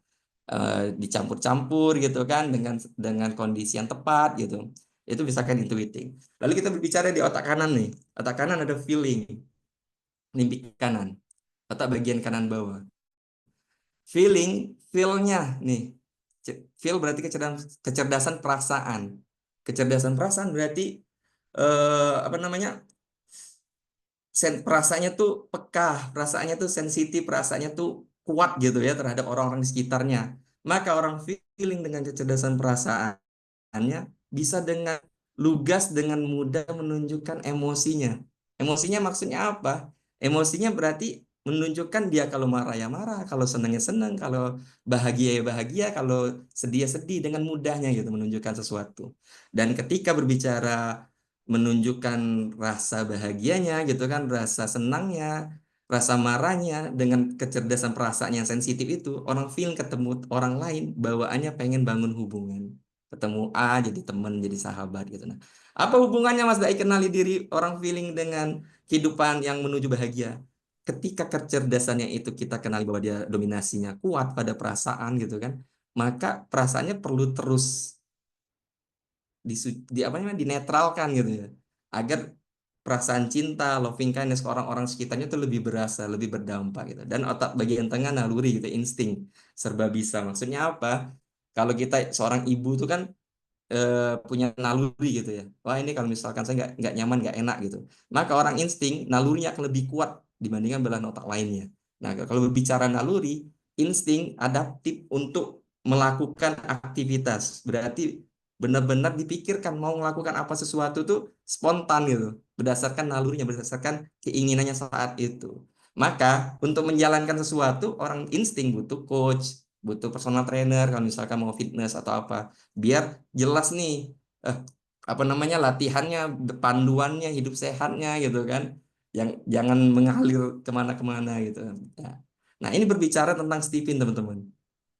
dicampur-campur gitu kan dengan kondisi yang tepat gitu. Itu bisa kan intuiting. Lalu kita berbicara di otak kanan nih. Otak kanan ada feeling, limbik kanan, otak bagian kanan bawah. Feel-nya nih. Feel berarti kecerdasan perasaan. Kecerdasan perasaan berarti apa namanya? Perasaannya tuh peka, perasaannya tuh sensitif, perasaannya tuh kuat gitu ya terhadap orang-orang di sekitarnya. Maka orang feeling dengan kecerdasan perasaannya bisa dengan lugas, dengan mudah menunjukkan emosinya. Emosinya maksudnya apa? Emosinya berarti menunjukkan dia kalau marah ya marah, kalau senang ya senang, kalau bahagia ya bahagia, kalau sedih ya sedih, dengan mudahnya gitu menunjukkan sesuatu. Dan ketika berbicara menunjukkan rasa bahagianya gitu kan, rasa senangnya, rasa marahnya dengan kecerdasan perasaan yang sensitif itu, orang feel ketemu orang lain bawaannya pengen bangun hubungan. Ketemu A jadi teman, jadi sahabat gitu. Nah, apa hubungannya Mas Dai kenali diri orang feeling dengan kehidupan yang menuju bahagia? Ketika kecerdasannya itu kita kenali bahwa dia dominasinya kuat pada perasaan gitu kan, maka perasaannya perlu terus apa namanya dinetralkan gitu ya, agar perasaan cinta, loving kindness ke orang-orang sekitarnya itu lebih berasa, lebih berdampak gitu. Dan otak bagian tengah naluri gitu, insting, serba bisa. Maksudnya apa? Kalau kita seorang ibu itu kan punya naluri gitu ya. Wah, ini kalau misalkan saya nggak nyaman, nggak enak gitu. Maka orang insting nalurinya akan lebih kuat dibandingkan belahan otak lainnya. Nah, kalau berbicara naluri, insting adaptif untuk melakukan aktivitas. Berarti benar-benar dipikirkan mau melakukan apa sesuatu tuh spontan gitu, berdasarkan nalurinya, berdasarkan keinginannya saat itu. Maka untuk menjalankan sesuatu, orang insting butuh coach, butuh personal trainer kalau misalkan mau fitness atau apa, biar jelas nih eh, apa namanya latihannya, panduannya, hidup sehatnya gitu kan, yang jangan mengalir kemana-kemana gitu. Nah, ini berbicara tentang Stephen teman-teman,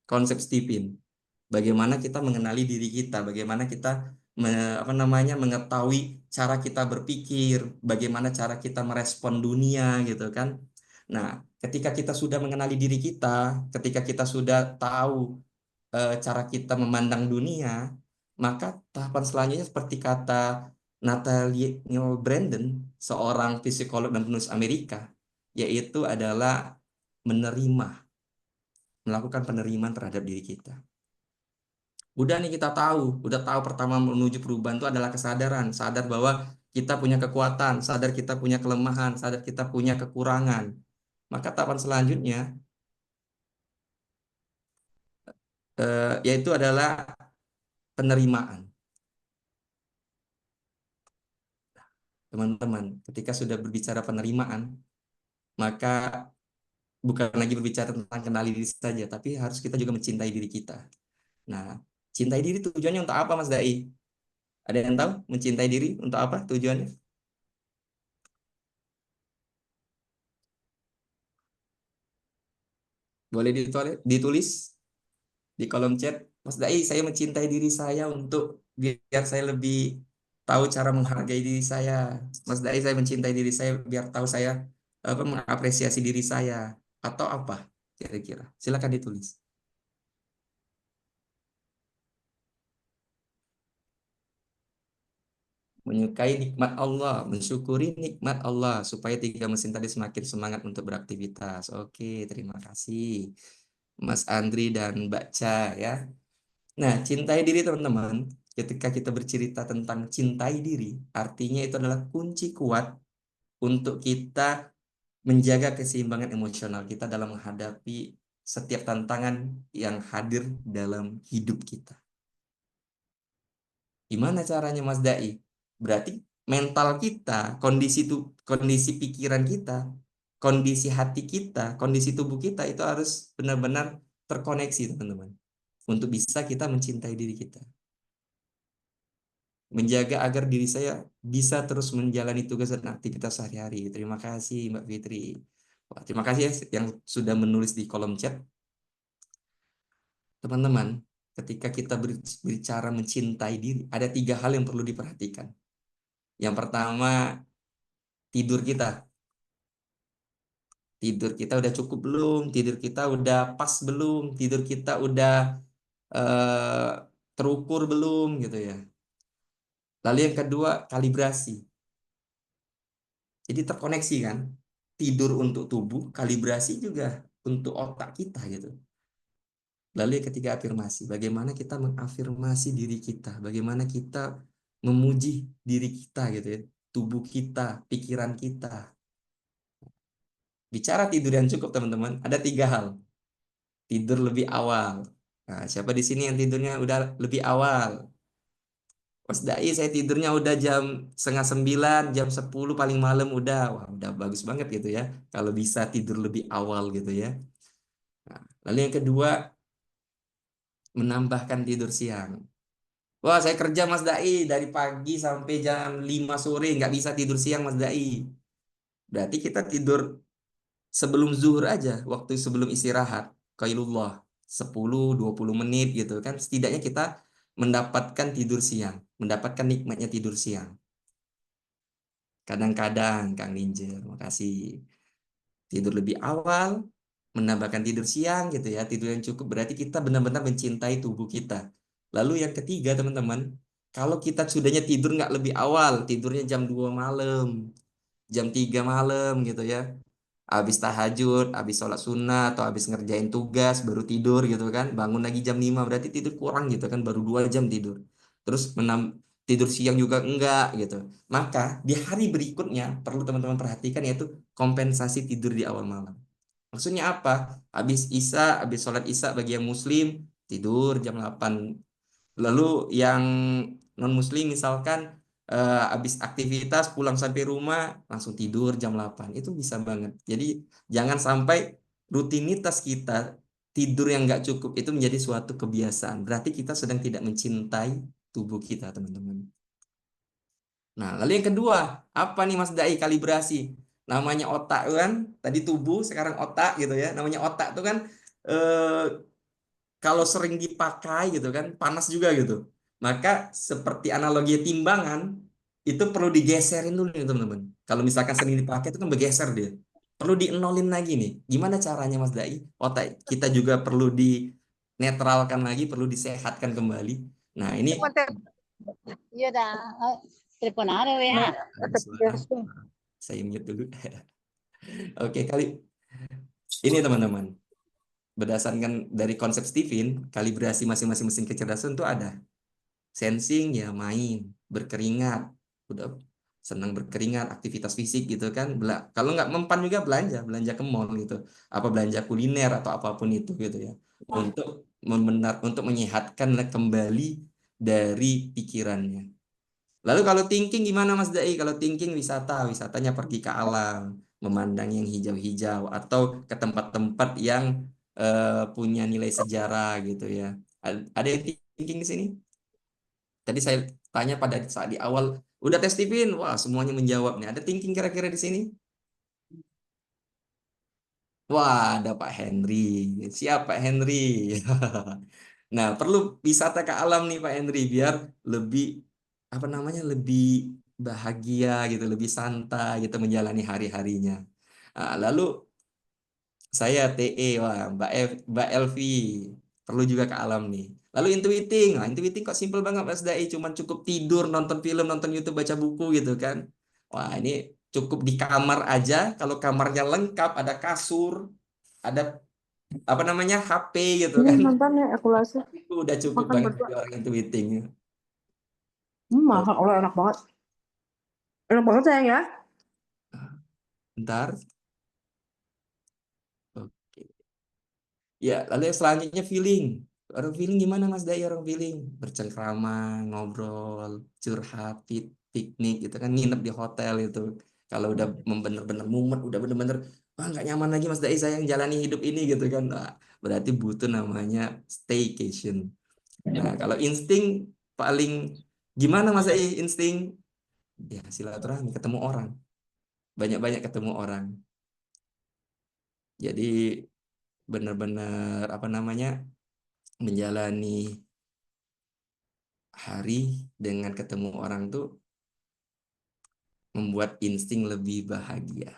konsep Stephen. Bagaimana kita mengenali diri kita, bagaimana kita apa namanya mengetahui cara kita berpikir, bagaimana cara kita merespon dunia gitu kan. Nah, ketika kita sudah mengenali diri kita, ketika kita sudah tahu cara kita memandang dunia, maka tahapan selanjutnya seperti kata Nathaniel Branden, seorang psikolog dan penulis Amerika, yaitu adalah menerima, melakukan penerimaan terhadap diri kita. Udah nih kita tahu, udah tahu pertama menuju perubahan itu adalah kesadaran, sadar bahwa kita punya kekuatan, sadar kita punya kelemahan, sadar kita punya kekurangan. Maka tahapan selanjutnya yaitu adalah penerimaan. Teman-teman, ketika sudah berbicara penerimaan, maka bukan lagi berbicara tentang kenali diri saja, tapi harus kita juga mencintai diri kita. Nah, cintai diri tujuannya untuk apa, Mas Dai? Ada yang tahu mencintai diri untuk apa tujuannya? Boleh ditulis di kolom chat. Mas Dai, saya mencintai diri saya untuk biar saya lebih tahu cara menghargai diri saya. Mas Dai, saya mencintai diri saya biar tahu saya apa mengapresiasi diri saya atau apa kira-kira. Silakan ditulis. Menyukai nikmat Allah, mensyukuri nikmat Allah supaya tiga mesin tadi semakin semangat untuk beraktivitas. Oke, terima kasih Mas Andri dan Mbak Cha ya. Nah, cintai diri teman-teman. Ketika kita bercerita tentang cintai diri, artinya itu adalah kunci kuat untuk kita menjaga keseimbangan emosional kita dalam menghadapi setiap tantangan yang hadir dalam hidup kita. Gimana caranya Mas Dai? Berarti mental kita, kondisi pikiran kita, kondisi hati kita, kondisi tubuh kita itu harus benar-benar terkoneksi teman-teman. Untuk bisa kita mencintai diri kita. Menjaga agar diri saya bisa terus menjalani tugas dan aktivitas sehari-hari. Terima kasih Mbak Fitri. Wah, terima kasih ya yang sudah menulis di kolom chat. teman-teman, ketika kita berbicara mencintai diri, ada 3 hal yang perlu diperhatikan. Yang pertama, tidur kita. Tidur kita udah cukup belum? Tidur kita udah pas belum? Tidur kita udah terukur belum gitu ya. Lalu yang kedua, kalibrasi. Jadi terkoneksi kan? Tidur untuk tubuh, kalibrasi juga untuk otak kita gitu. Lalu yang ketiga, afirmasi. Bagaimana kita mengafirmasi diri kita? Bagaimana kita memuji diri kita gitu ya. Tubuh kita, pikiran kita. Bicara tidur yang cukup teman-teman, ada 3 hal. Tidur lebih awal. Nah, siapa di sini yang tidurnya udah lebih awal? Mas Dai, saya tidurnya udah jam setengah 9, jam 10 paling malam udah. Wah, udah bagus banget gitu ya. Kalau bisa tidur lebih awal gitu ya. Nah, lalu yang kedua, menambahkan tidur siang. Wah, saya kerja Mas Dai dari pagi sampai jam 5 sore nggak bisa tidur siang Mas Dai. Berarti kita tidur sebelum zuhur aja, waktu sebelum istirahat, qailullah 10-20 menit gitu kan. Setidaknya kita mendapatkan tidur siang, mendapatkan nikmatnya tidur siang. Kadang-kadang Kang Ninja, makasih. Tidur lebih awal, menambahkan tidur siang gitu ya. Tidur yang cukup berarti kita benar-benar mencintai tubuh kita. Lalu yang ketiga teman-teman, kalau kita sudahnya tidur nggak lebih awal, tidurnya jam 2 malam, jam 3 malam gitu ya. Habis tahajud, habis sholat sunnah, atau habis ngerjain tugas, baru tidur gitu kan. Bangun lagi jam 5 berarti tidur kurang gitu kan, baru 2 jam tidur. Terus tidur siang juga enggak gitu. Maka di hari berikutnya perlu teman-teman perhatikan yaitu kompensasi tidur di awal malam. Maksudnya apa? Habis Isya, habis sholat Isya bagi yang muslim, tidur jam 8. Lalu yang non-muslim misalkan habis aktivitas pulang sampai rumah langsung tidur jam 8. Itu bisa banget. Jadi jangan sampai rutinitas kita tidur yang nggak cukup itu menjadi suatu kebiasaan. Berarti kita sedang tidak mencintai tubuh kita, teman-teman. Nah, lalu yang kedua, apa nih Mas Dai kalibrasi? Namanya otak kan, tadi tubuh, sekarang otak gitu ya. Namanya otak itu kan eh, kalau sering dipakai gitu kan, panas juga gitu. Maka seperti analogi timbangan, itu perlu digeserin dulu nih teman-teman. Kalau misalkan sering dipakai itu kan bergeser dia. Perlu dienolin lagi nih. Gimana caranya Mas Dai? Otak kita juga perlu dinetralkan lagi, perlu disehatkan kembali. Nah, ini
Iya dah. Telepon ada ya.
saya mute dulu. Oke, kali ini teman-teman. Berdasarkan dari konsep Stephen, kalibrasi masing-masing mesin kecerdasan itu ada. Sensing ya main, berkeringat, udah senang berkeringat, aktivitas fisik gitu kan. Kalau nggak mempan juga belanja ke mall gitu. Apa belanja kuliner atau apapun itu gitu ya. Untuk menyehatkan kembali dari pikirannya. Lalu kalau thinking gimana Mas Dai? Kalau thinking wisatanya pergi ke alam, memandang yang hijau-hijau atau ke tempat-tempat yang punya nilai sejarah gitu ya. Ada yang thinking di sini? Tadi saya tanya pada saat di awal, udah tes Stephen? Wah, semuanya menjawab nih. Ada thinking kira-kira di sini? Wah, ada Pak Henry. Siap Pak Henry. Nah, perlu wisata ke alam nih Pak Henry biar lebih apa namanya? Lebih bahagia gitu, lebih santai gitu menjalani hari-harinya. Nah, lalu saya TE, wah Mbak Elvi perlu juga ke alam nih. Lalu intuiting, nah intuiting kok simple banget Mas Dai, cuman cukup tidur, nonton film, nonton YouTube, baca buku gitu kan. Wah ini cukup di kamar aja, kalau kamarnya lengkap, ada kasur, ada apa namanya HP gitu kan.
Nonton ya evaluasi.
Itu udah cukup
Makan
banget
berdua.
bagi orang intuiting.
Mahal, Allah enak banget. Enak banget sayang ya.
Bentar. Oke. Ya, lalu yang selanjutnya feeling. Orang feeling gimana Mas Dai orang feeling? Bercengkrama, ngobrol, curhat, piknik gitu kan, nginep di hotel itu. Kalau udah bener-bener mumet, udah bener-bener wah nggak nyaman lagi Mas Dai saya yang jalani hidup ini gitu kan. Nah, berarti butuh namanya staycation. Nah, kalau insting paling gimana Mas Dai insting? Ya silaturahmi, ketemu orang. Banyak-banyak ketemu orang. Jadi bener-bener apa namanya? menjalani hari dengan ketemu orang tuh membuat insting lebih bahagia.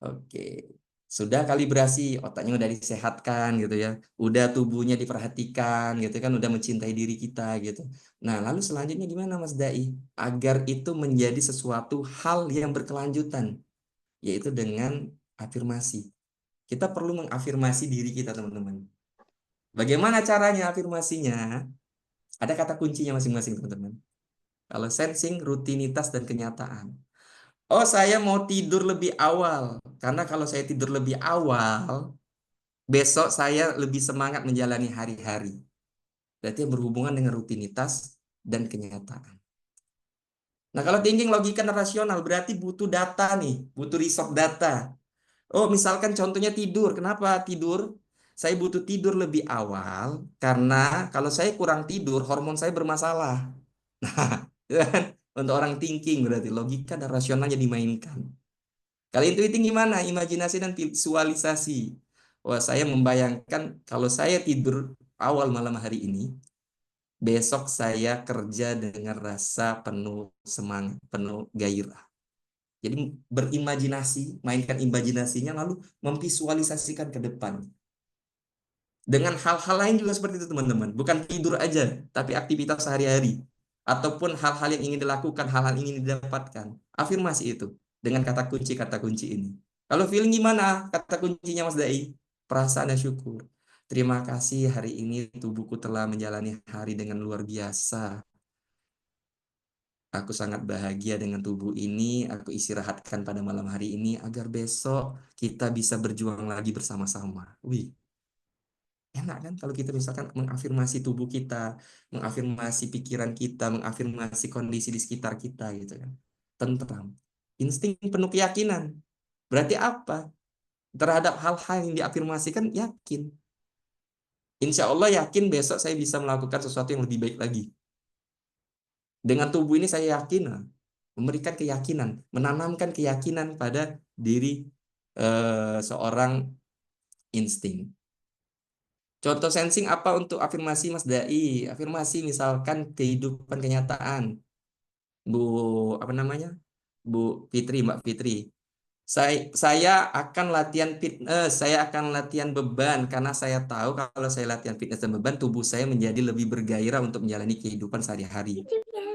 Oke. Sudah kalibrasi, otaknya udah disehatkan gitu ya. Udah tubuhnya diperhatikan gitu kan, udah mencintai diri kita gitu. Nah, lalu selanjutnya gimana Mas Dai? Agar itu menjadi sesuatu hal yang berkelanjutan, yaitu dengan afirmasi. Kita perlu mengafirmasi diri kita, teman-teman. Bagaimana caranya afirmasinya? Ada kata kuncinya masing-masing, teman-teman. Kalau sensing, rutinitas, dan kenyataan. Oh, saya mau tidur lebih awal. Karena kalau saya tidur lebih awal, besok saya lebih semangat menjalani hari-hari. Berarti yang berhubungan dengan rutinitas dan kenyataan. Nah, kalau thinking logika dan rasional, berarti butuh data nih. Butuh resource data. Oh, misalkan contohnya tidur. Kenapa tidur? Saya butuh tidur lebih awal. Karena kalau saya kurang tidur, hormon saya bermasalah. Nah, untuk orang thinking berarti logika dan rasionalnya dimainkan. Kalau intuiting gimana? Imajinasi dan visualisasi. Wah, saya membayangkan kalau saya tidur awal malam hari ini, besok saya kerja dengan rasa penuh semangat, penuh gairah. Jadi berimajinasi, mainkan imajinasinya, lalu memvisualisasikan ke depan. Dengan hal-hal lain juga seperti itu, teman-teman. Bukan tidur aja, tapi aktivitas sehari-hari. Ataupun hal-hal yang ingin dilakukan, hal-hal yang ingin didapatkan. Afirmasi itu dengan kata kunci ini. Kalau feeling gimana? Kata kuncinya Mas Dai. Perasaan dan syukur. Terima kasih hari ini tubuhku telah menjalani hari dengan luar biasa. Aku sangat bahagia dengan tubuh ini. Aku istirahatkan pada malam hari ini agar besok kita bisa berjuang lagi bersama-sama. Wih. Enak kan kalau kita misalkan mengafirmasi tubuh kita, mengafirmasi pikiran kita, mengafirmasi kondisi di sekitar kita gitu kan. Tentram. Insting penuh keyakinan. Berarti apa? Terhadap hal-hal yang diafirmasikan yakin. Insya Allah yakin besok saya bisa melakukan sesuatu yang lebih baik lagi. Dengan tubuh ini saya yakin, memberikan keyakinan, menanamkan keyakinan pada diri seorang insting. Contoh sensing apa untuk afirmasi Mas Dai? Afirmasi misalkan kehidupan kenyataan. Apa namanya? Bu Fitri, Mbak Fitri. Saya akan latihan fitness, saya akan latihan beban karena saya tahu kalau saya latihan fitness dan beban, tubuh saya menjadi lebih bergairah untuk menjalani kehidupan sehari-hari.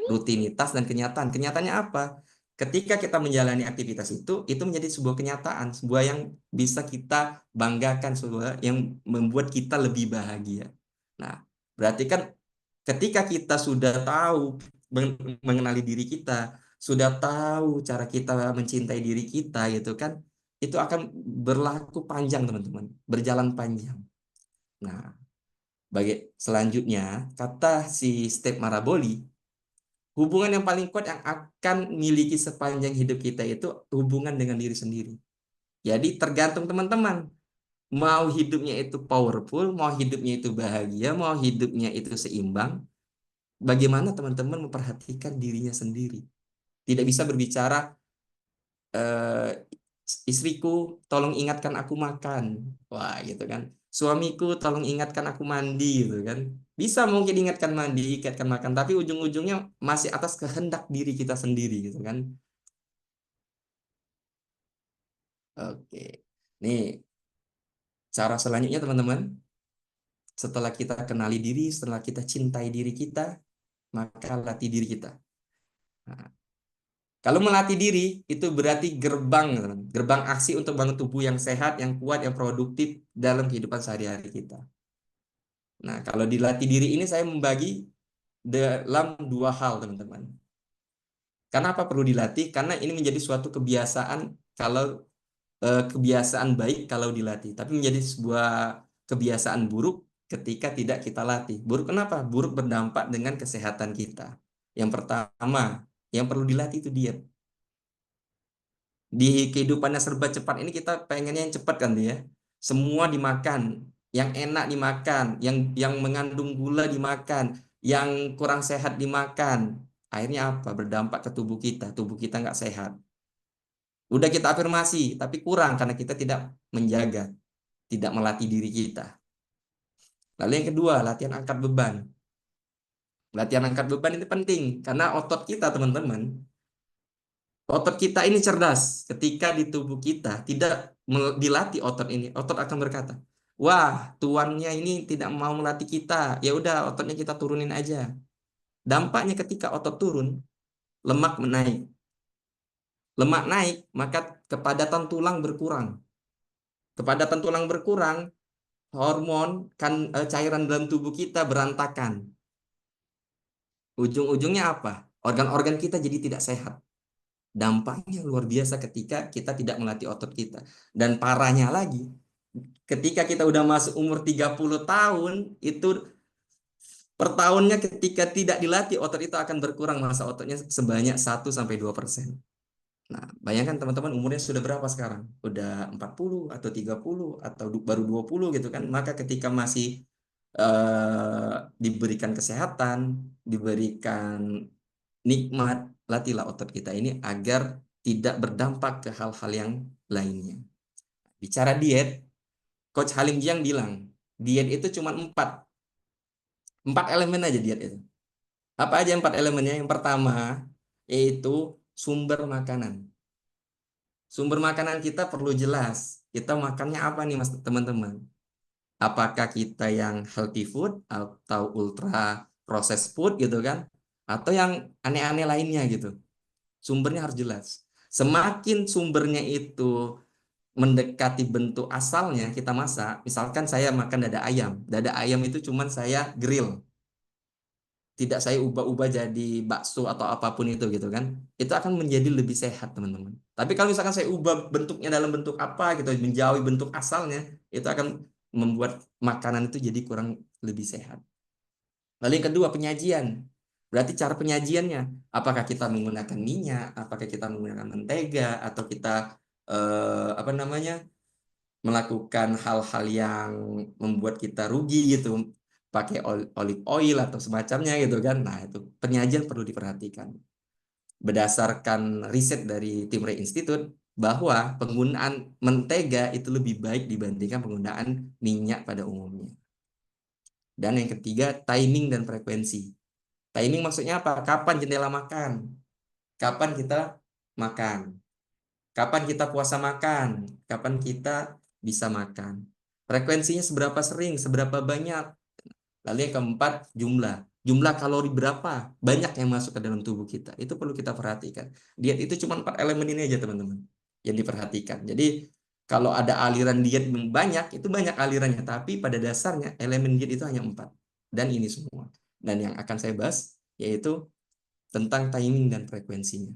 Rutinitas dan kenyataan. Kenyataannya apa? Ketika kita menjalani aktivitas itu menjadi sebuah kenyataan, sebuah yang bisa kita banggakan, sebuah yang membuat kita lebih bahagia. Nah, berarti kan ketika kita sudah tahu mengenali diri kita, sudah tahu cara kita mencintai diri kita gitu kan, itu akan berlaku panjang, teman-teman, berjalan panjang. Nah, selanjutnya kata si Steve Maraboli, hubungan yang paling kuat yang akan miliki sepanjang hidup kita itu hubungan dengan diri sendiri. Jadi tergantung teman-teman. Mau hidupnya itu powerful, mau hidupnya itu bahagia, mau hidupnya itu seimbang. Bagaimana teman-teman memperhatikan dirinya sendiri. Tidak bisa berbicara, istriku tolong ingatkan aku makan. Wah gitu kan. Suamiku tolong ingatkan aku mandi gitu kan. Bisa mungkin ingatkan mandi, ingatkan makan, tapi ujung-ujungnya masih atas kehendak diri kita sendiri gitu kan. Oke. Nih, cara selanjutnya teman-teman. Setelah kita kenali diri, setelah kita cintai diri kita, maka latih diri kita. Nah, kalau melatih diri, itu berarti gerbang aksi untuk bangun tubuh yang sehat, yang kuat, yang produktif dalam kehidupan sehari-hari kita. Nah, kalau dilatih diri ini saya membagi dalam dua hal, teman-teman. Kenapa perlu dilatih? Karena ini menjadi suatu kebiasaan kebiasaan baik kalau dilatih, tapi menjadi sebuah kebiasaan buruk ketika tidak kita latih. Buruk kenapa? Buruk berdampak dengan kesehatan kita. Yang pertama, yang perlu dilatih itu diet. Di kehidupannya serba cepat ini kita pengennya yang cepat kan ya. Semua dimakan, yang enak dimakan, yang mengandung gula dimakan, yang kurang sehat dimakan. Akhirnya apa? Berdampak ke tubuh kita. Tubuh kita nggak sehat. Udah kita afirmasi, tapi kurang karena kita tidak menjaga, tidak melatih diri kita. Lalu yang kedua, latihan angkat beban. Latihan angkat beban itu penting karena otot kita, teman-teman, otot kita ini cerdas. Ketika di tubuh kita tidak dilatih otot ini, otot akan berkata, wah, tuannya ini tidak mau melatih kita. Ya udah, ototnya kita turunin aja. Dampaknya ketika otot turun, lemak menaik. Lemak naik, maka kepadatan tulang berkurang. Kepadatan tulang berkurang, hormon cairan dalam tubuh kita berantakan. Ujung-ujungnya apa? Organ-organ kita jadi tidak sehat. Dampaknya luar biasa ketika kita tidak melatih otot kita. Dan parahnya lagi, ketika kita udah masuk umur 30 tahun, itu per tahunnya ketika tidak dilatih, otot itu akan berkurang massa ototnya sebanyak 1-2%. Nah, bayangkan teman-teman umurnya sudah berapa sekarang? Udah 40 atau 30 atau baru 20 gitu kan. Maka ketika masih diberikan kesehatan, diberikan nikmat, latihlah otot kita ini agar tidak berdampak ke hal-hal yang lainnya. Bicara diet, Coach Halim Jiang bilang, diet itu cuma 4 elemen aja diet itu. Apa aja 4 elemennya? Yang pertama, yaitu sumber makanan. Sumber makanan kita perlu jelas. Kita makannya apa nih, Mas, teman-teman? Apakah kita yang healthy food atau ultra processed food gitu kan? Atau yang aneh-aneh lainnya gitu. Sumbernya harus jelas. Semakin sumbernya itu mendekati bentuk asalnya kita masak. Misalkan saya makan dada ayam. Dada ayam itu cuman saya grill. Tidak saya ubah-ubah jadi bakso atau apapun itu gitu kan. Itu akan menjadi lebih sehat, teman-teman. Tapi kalau misalkan saya ubah bentuknya dalam bentuk apa gitu, menjauhi bentuk asalnya, itu akan membuat makanan itu jadi kurang lebih sehat. Lalu yang kedua, penyajian. Berarti cara penyajiannya, apakah kita menggunakan minyak, apakah kita menggunakan mentega, atau kita melakukan hal-hal yang membuat kita rugi gitu, pakai olive oil atau semacamnya gitu kan. Nah, itu penyajian perlu diperhatikan. Berdasarkan riset dari Tim Ray Institute, bahwa penggunaan mentega itu lebih baik dibandingkan penggunaan minyak pada umumnya. Dan yang ketiga, timing dan frekuensi. Timing maksudnya apa? Kapan jendela makan? Kapan kita makan? Kapan kita puasa makan? Kapan kita bisa makan? Frekuensinya seberapa sering? Seberapa banyak? Lalu yang keempat, jumlah. Jumlah kalori berapa? Banyak yang masuk ke dalam tubuh kita. Itu perlu kita perhatikan. Diet itu cuma 4 elemen ini aja, teman-teman, yang diperhatikan. Jadi, kalau ada aliran diet yang banyak, itu banyak alirannya. Tapi pada dasarnya, elemen diet itu hanya 4. Dan ini semua. Dan yang akan saya bahas, yaitu tentang timing dan frekuensinya.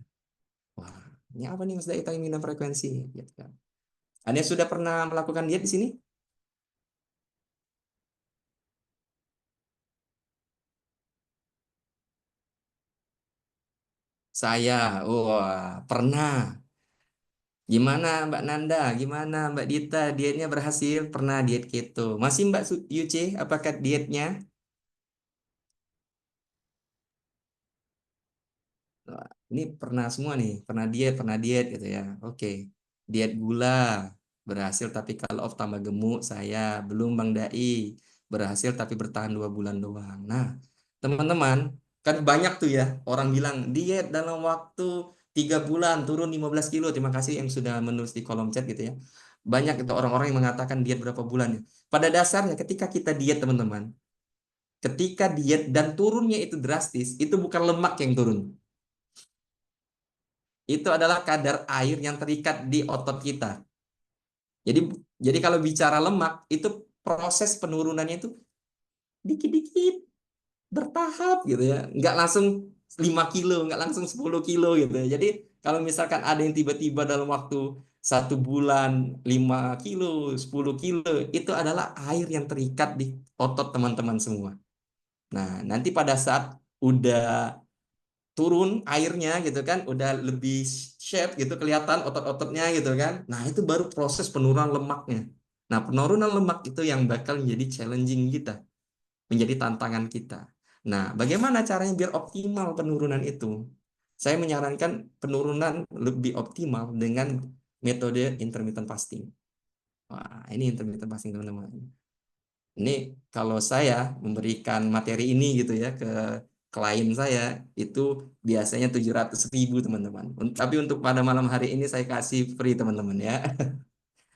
Wah, ini apa nih Mas Dai, timing dan frekuensi? Gitu kan. Anda sudah pernah melakukan diet di sini? Saya, wah, pernah. Gimana Mbak Nanda? Gimana Mbak Dita? Dietnya berhasil? Pernah diet keto? Masih Mbak Yuce? Apakah dietnya? Wah, ini pernah semua nih, pernah diet gitu ya. Oke, diet gula berhasil tapi kalau off tambah gemuk saya belum Bang Dai, berhasil tapi bertahan 2 bulan doang. Nah, teman-teman, kan banyak tuh ya orang bilang diet dalam waktu 3 bulan turun 15 kilo. Terima kasih yang sudah menulis di kolom chat gitu ya. Banyak itu orang-orang yang mengatakan diet berapa bulan ya. Pada dasarnya ketika kita diet, teman-teman, ketika diet dan turunnya itu drastis, itu bukan lemak yang turun. Itu adalah kadar air yang terikat di otot kita. Jadi kalau bicara lemak, itu proses penurunannya itu dikit-dikit, bertahap gitu ya. Nggak langsung 5 kilo, nggak langsung 10 kilo gitu ya. Jadi kalau misalkan ada yang tiba-tiba dalam waktu 1 bulan 5 kilo, 10 kilo, itu adalah air yang terikat di otot teman-teman semua. Nah, nanti pada saat udah turun airnya gitu kan, udah lebih shape gitu, kelihatan otot-ototnya gitu kan. Nah, itu baru proses penurunan lemaknya. Nah, penurunan lemak itu yang bakal menjadi challenging kita, menjadi tantangan kita. Nah, bagaimana caranya biar optimal penurunan itu? Saya menyarankan penurunan lebih optimal dengan metode intermittent fasting. Wah, ini intermittent fasting, teman-teman. Ini kalau saya memberikan materi ini gitu ya ke klien saya itu biasanya 700.000 teman-teman. Tapi untuk pada malam hari ini saya kasih free teman-teman ya.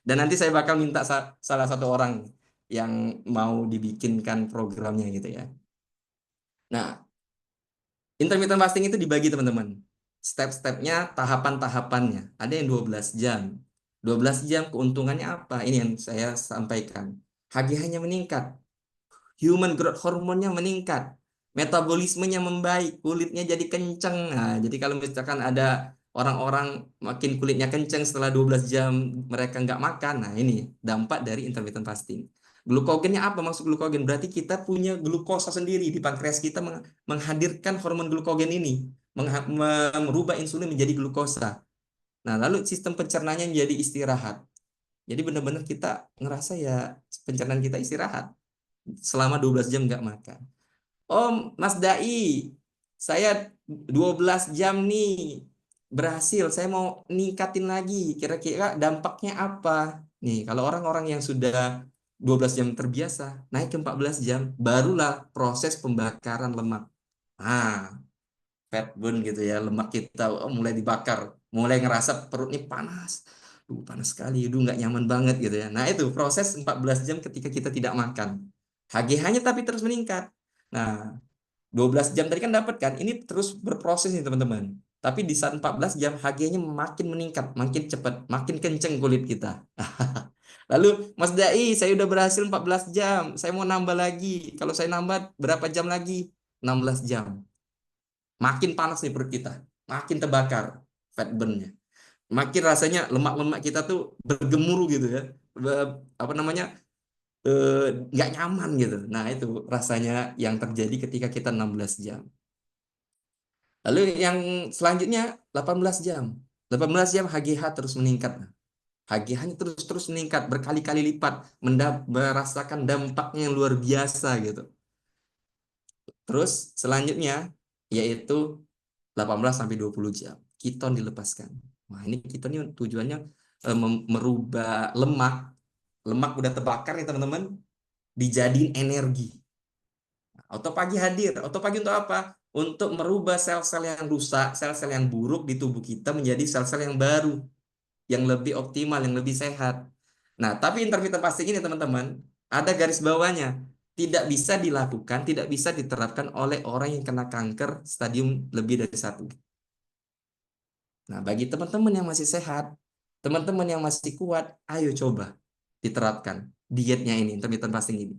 Dan nanti saya bakal minta salah satu orang yang mau dibikinkan programnya gitu ya. Nah, intermittent fasting itu dibagi teman-teman. Step-stepnya, tahapan-tahapannya. Ada yang 12 jam. 12 jam keuntungannya apa? Ini yang saya sampaikan. HGH-nya meningkat. Human growth hormonnya meningkat. Metabolismenya membaik. Kulitnya jadi kenceng. Nah, jadi kalau misalkan ada orang-orang makin kulitnya kenceng setelah 12 jam mereka nggak makan. Nah, ini dampak dari intermittent fasting. Glukogennya apa maksud glukogen? Berarti kita punya glukosa sendiri di pankreas kita menghadirkan hormon glukogen ini, merubah insulin menjadi glukosa. Nah, lalu sistem pencernaannya menjadi istirahat. Jadi benar-benar kita ngerasa ya pencernaan kita istirahat selama 12 jam nggak makan. Om, Mas Dai, saya 12 jam nih berhasil, saya mau ningkatin lagi. Kira-kira dampaknya apa? Nih, kalau orang-orang yang sudah 12 jam terbiasa, naik ke 14 jam, barulah proses pembakaran lemak. Nah, fat burn gitu ya, lemak kita mulai dibakar, mulai ngerasa perut ini panas. Panas sekali, nggak nyaman banget gitu ya. Nah, itu proses 14 jam ketika kita tidak makan. HGH-nya tapi terus meningkat. Nah, 12 jam tadi kan dapat kan, ini terus berproses nih teman-teman. Tapi di saat 14 jam HG-nya makin meningkat, makin cepat, makin kenceng kulit kita. Lalu Mas Dai, saya udah berhasil 14 jam, saya mau nambah lagi. Kalau saya nambah berapa jam lagi? 16 jam. Makin panas nih perut kita, makin terbakar fat burn-nya. Makin rasanya lemak-lemak kita tuh bergemuruh gitu ya. Apa namanya? Nggak nyaman gitu. Nah, itu rasanya yang terjadi ketika kita 16 jam. Lalu yang selanjutnya 18 jam. 18 jam HGH terus meningkat. HGH-nya terus meningkat berkali-kali lipat, merasakan dampaknya yang luar biasa gitu. Terus selanjutnya yaitu 18 sampai 20 jam. Keton dilepaskan. Nah, ini keton ini tujuannya merubah lemak. Lemak udah terbakar nih teman-teman, dijadiin energi. Autopagi hadir. Autopagi untuk apa? Untuk merubah sel-sel yang rusak, sel-sel yang buruk di tubuh kita menjadi sel-sel yang baru, yang lebih optimal, yang lebih sehat. Nah, tapi intermittent fasting ini teman-teman, ada garis bawahnya. Tidak bisa dilakukan, tidak bisa diterapkan oleh orang yang kena kanker stadium lebih dari 1. Nah, bagi teman-teman yang masih sehat, teman-teman yang masih kuat, ayo coba diterapkan dietnya ini, intermittent fasting ini.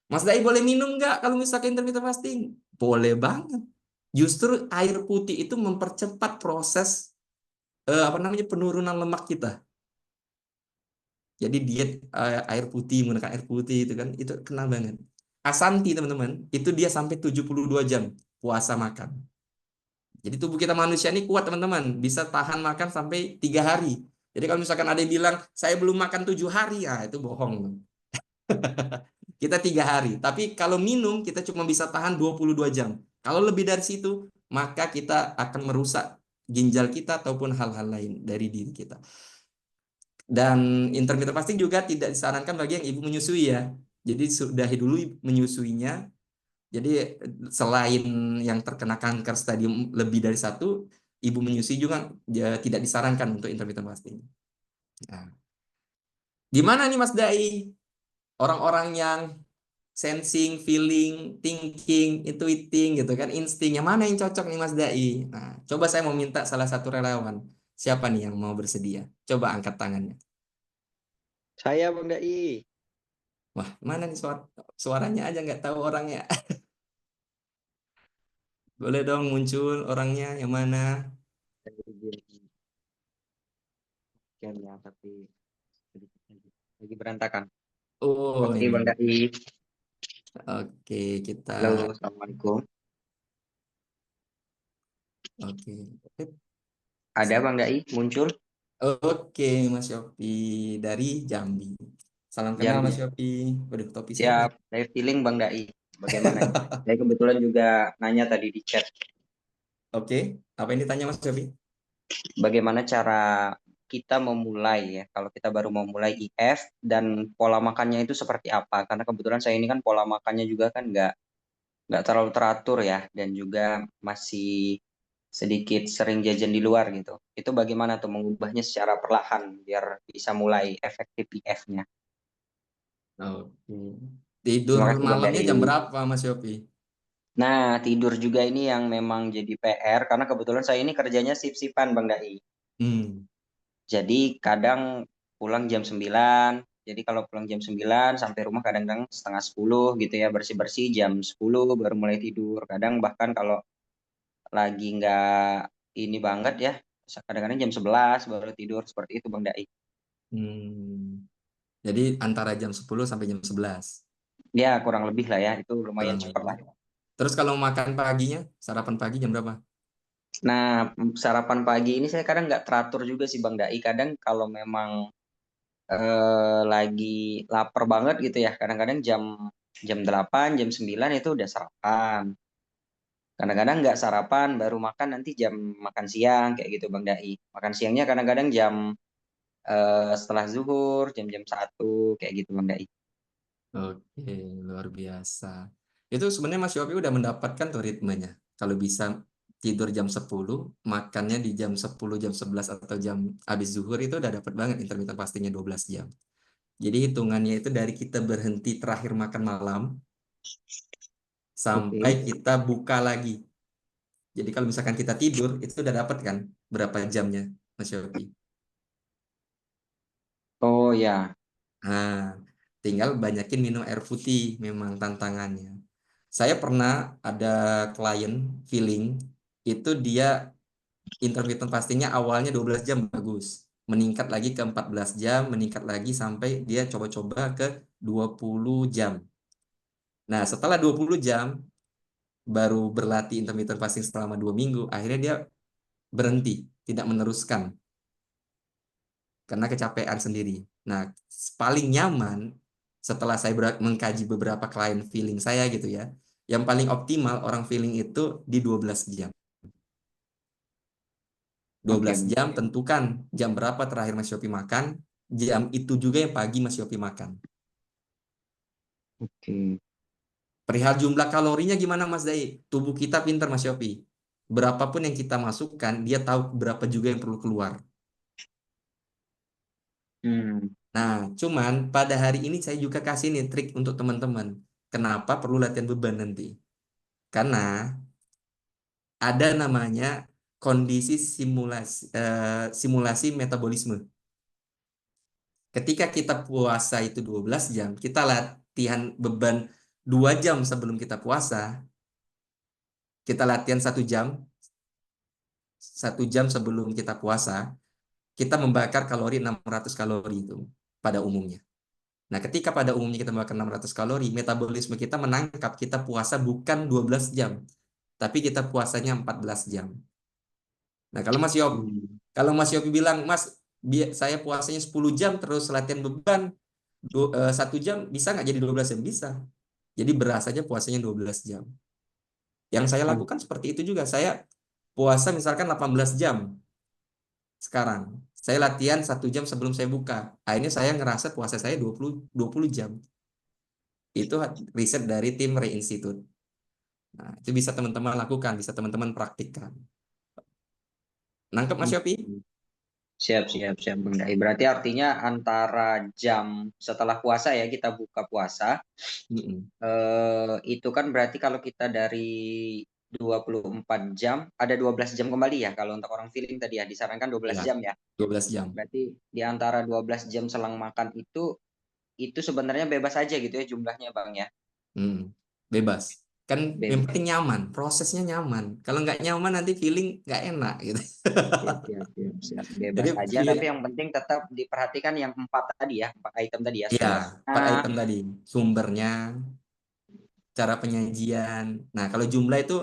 Mas Dai boleh minum nggak kalau misalkan intermittent fasting? Boleh banget. Justru air putih itu mempercepat proses penurunan lemak kita. Jadi diet air putih, menggunakan air putih itu kan itu kena banget. Asanti teman-teman, itu dia sampai 72 jam puasa makan. Jadi tubuh kita manusia ini kuat teman-teman, bisa tahan makan sampai 3 hari. Jadi kalau misalkan ada yang bilang saya belum makan 7 hari, ya itu bohong. Kita 3 hari. Tapi kalau minum kita cuma bisa tahan 22 jam. Kalau lebih dari situ, maka kita akan merusak ginjal kita ataupun hal-hal lain dari diri kita. Dan intermittent fasting juga tidak disarankan bagi yang ibu menyusui ya. Jadi sudahi dulu menyusuinya. Jadi selain yang terkena kanker stadium lebih dari 1, ibu menyusui juga ya, tidak disarankan untuk intermittent fasting. Nah, gimana nih Mas Dai? Orang-orang yang sensing, feeling, thinking, intuiting gitu kan, insting. Yang mana yang cocok nih Mas Dai? Nah, coba saya mau minta salah satu relawan. Siapa nih yang mau bersedia? Coba angkat tangannya.
Saya Bang Dai.
Wah, mana nih suaranya aja nggak tahu orangnya. Boleh dong muncul orangnya yang mana?
Ya, tapi lagi berantakan.
Oh,
Oke,
ini.
Bang Dai.
Oke, kita.
Halo, Assalamualaikum.
Oke.
Ada Bang Dai muncul?
Oke, Mas Yopi dari Jambi. Salam kenal
Jambi.
Mas Yopi. Waduh, topi saya.
Siap, saya feeling Bang Dai. Bagaimana? Saya kebetulan juga nanya tadi di chat.
Oke, apa yang ditanya Mas Yopi?
Bagaimana cara kita memulai ya, kalau kita baru memulai IF dan pola makannya itu seperti apa? Karena kebetulan saya ini kan pola makannya juga kan nggak terlalu teratur ya, dan juga masih sedikit sering jajan di luar gitu. Itu bagaimana tuh mengubahnya secara perlahan biar bisa mulai efektif IF-nya?
Oke. Tidur
Terima kasih Bang
malamnya jam
Dai.
berapa, Mas Yopi?
Nah, tidur juga ini yang memang jadi PR karena kebetulan saya ini kerjanya sip-sipan Bang Dai.
Hmm.
Jadi kadang pulang jam 9. Jadi kalau pulang jam 9 sampai rumah kadang-kadang setengah 10 gitu ya, bersih-bersih jam 10 baru mulai tidur. Kadang bahkan kalau lagi nggak ini banget ya, kadang-kadang jam 11 baru tidur, seperti itu Bang Dai.
Hmm. Jadi antara jam 10 sampai jam 11
Ya kurang lebih lah ya, itu lumayan
kurang
cepat lah.
lebih. Terus kalau makan paginya, sarapan pagi jam berapa?
Nah, sarapan pagi ini saya kadang nggak teratur juga sih Bang Dai. Kadang kalau memang lagi lapar banget gitu ya, kadang-kadang jam jam 8, jam 9 itu udah sarapan. Kadang-kadang nggak sarapan, baru makan nanti jam makan siang kayak gitu Bang Dai. Makan siangnya kadang-kadang jam setelah zuhur, jam-jam 1 kayak gitu Bang Dai.
Oke, luar biasa. Itu sebenarnya Mas Yopi udah mendapatkan tuh ritmenya. Kalau bisa tidur jam 10, makannya di jam 10, jam 11 atau jam habis zuhur itu udah dapat banget intermittent fastingnya 12 jam. Jadi hitungannya itu dari kita berhenti terakhir makan malam sampai
Oke.
kita buka lagi. Jadi kalau misalkan kita tidur, itu udah dapat kan berapa jamnya, Mas Yopi?
Oh ya,
Nah, tinggal banyakin minum air putih memang tantangannya. Saya pernah ada klien feeling, itu dia intermittent fastingnya awalnya 12 jam bagus. Meningkat lagi ke 14 jam, meningkat lagi sampai dia coba-coba ke 20 jam. Nah, setelah 20 jam, baru berlatih intermittent fasting selama 2 minggu, akhirnya dia berhenti, tidak meneruskan karena kecapean sendiri. Nah, paling nyaman setelah saya mengkaji beberapa klien feeling saya gitu ya, yang paling optimal orang feeling itu di 12 jam. 12
oke.
jam tentukan jam berapa terakhir Mas Yopi makan, jam itu juga yang pagi Mas Yopi makan.
Oke.
Perihal jumlah kalorinya gimana Mas Dai? Tubuh kita pintar Mas Yopi. Berapapun yang kita masukkan, dia tahu berapa juga yang perlu keluar.
Hmm.
Nah, cuman pada hari ini saya juga kasih nih trik untuk teman-teman. Kenapa perlu latihan beban nanti? Karena ada namanya kondisi simulasi metabolisme. Ketika kita puasa itu 12 jam, kita latihan beban 2 jam sebelum kita puasa, kita latihan 1 jam sebelum kita puasa, kita membakar kalori 600 kalori itu pada umumnya. Nah, ketika pada umumnya kita membakar 600 kalori, metabolisme kita menangkap kita puasa bukan 12 jam, tapi kita puasanya 14 jam. Nah,
Hmm.
kalau Mas Yopi bilang, Mas, saya puasanya 10 jam terus latihan beban 1 jam, bisa nggak jadi 12 jam? Bisa. Jadi beras aja puasanya 12 jam. Yang saya lakukan seperti itu juga. Saya puasa misalkan 18 jam sekarang. Saya latihan 1 jam sebelum saya buka. Akhirnya saya ngerasa puasa saya 20 jam. Itu riset dari tim Ray Institute. Nah, itu bisa teman-teman lakukan, bisa teman-teman praktikkan. Nangkep Mas Yopi?
Siap, siap, siap Bang Dai. Berarti artinya antara jam setelah puasa ya, kita buka puasa,
Mm-mm.
itu kan berarti kalau kita dari 24 jam, ada 12 jam kembali ya, kalau untuk orang feeling tadi ya, disarankan 12
Ya,
jam ya.
12 jam.
Berarti di antara 12 jam selang makan itu sebenarnya bebas aja gitu ya jumlahnya Bang ya.
Bebas. Kan yang
Bebas.
penting nyaman, prosesnya nyaman. Kalau nggak nyaman nanti feeling nggak enak gitu.
Siap, siap, siap, siap.
Jadi
Bebas aja, tapi yang penting tetap diperhatikan yang 4 tadi ya, 4 item tadi ya,
ya,
sumbernya.
4 item tadi, sumbernya, cara penyajian. Nah, kalau jumlah itu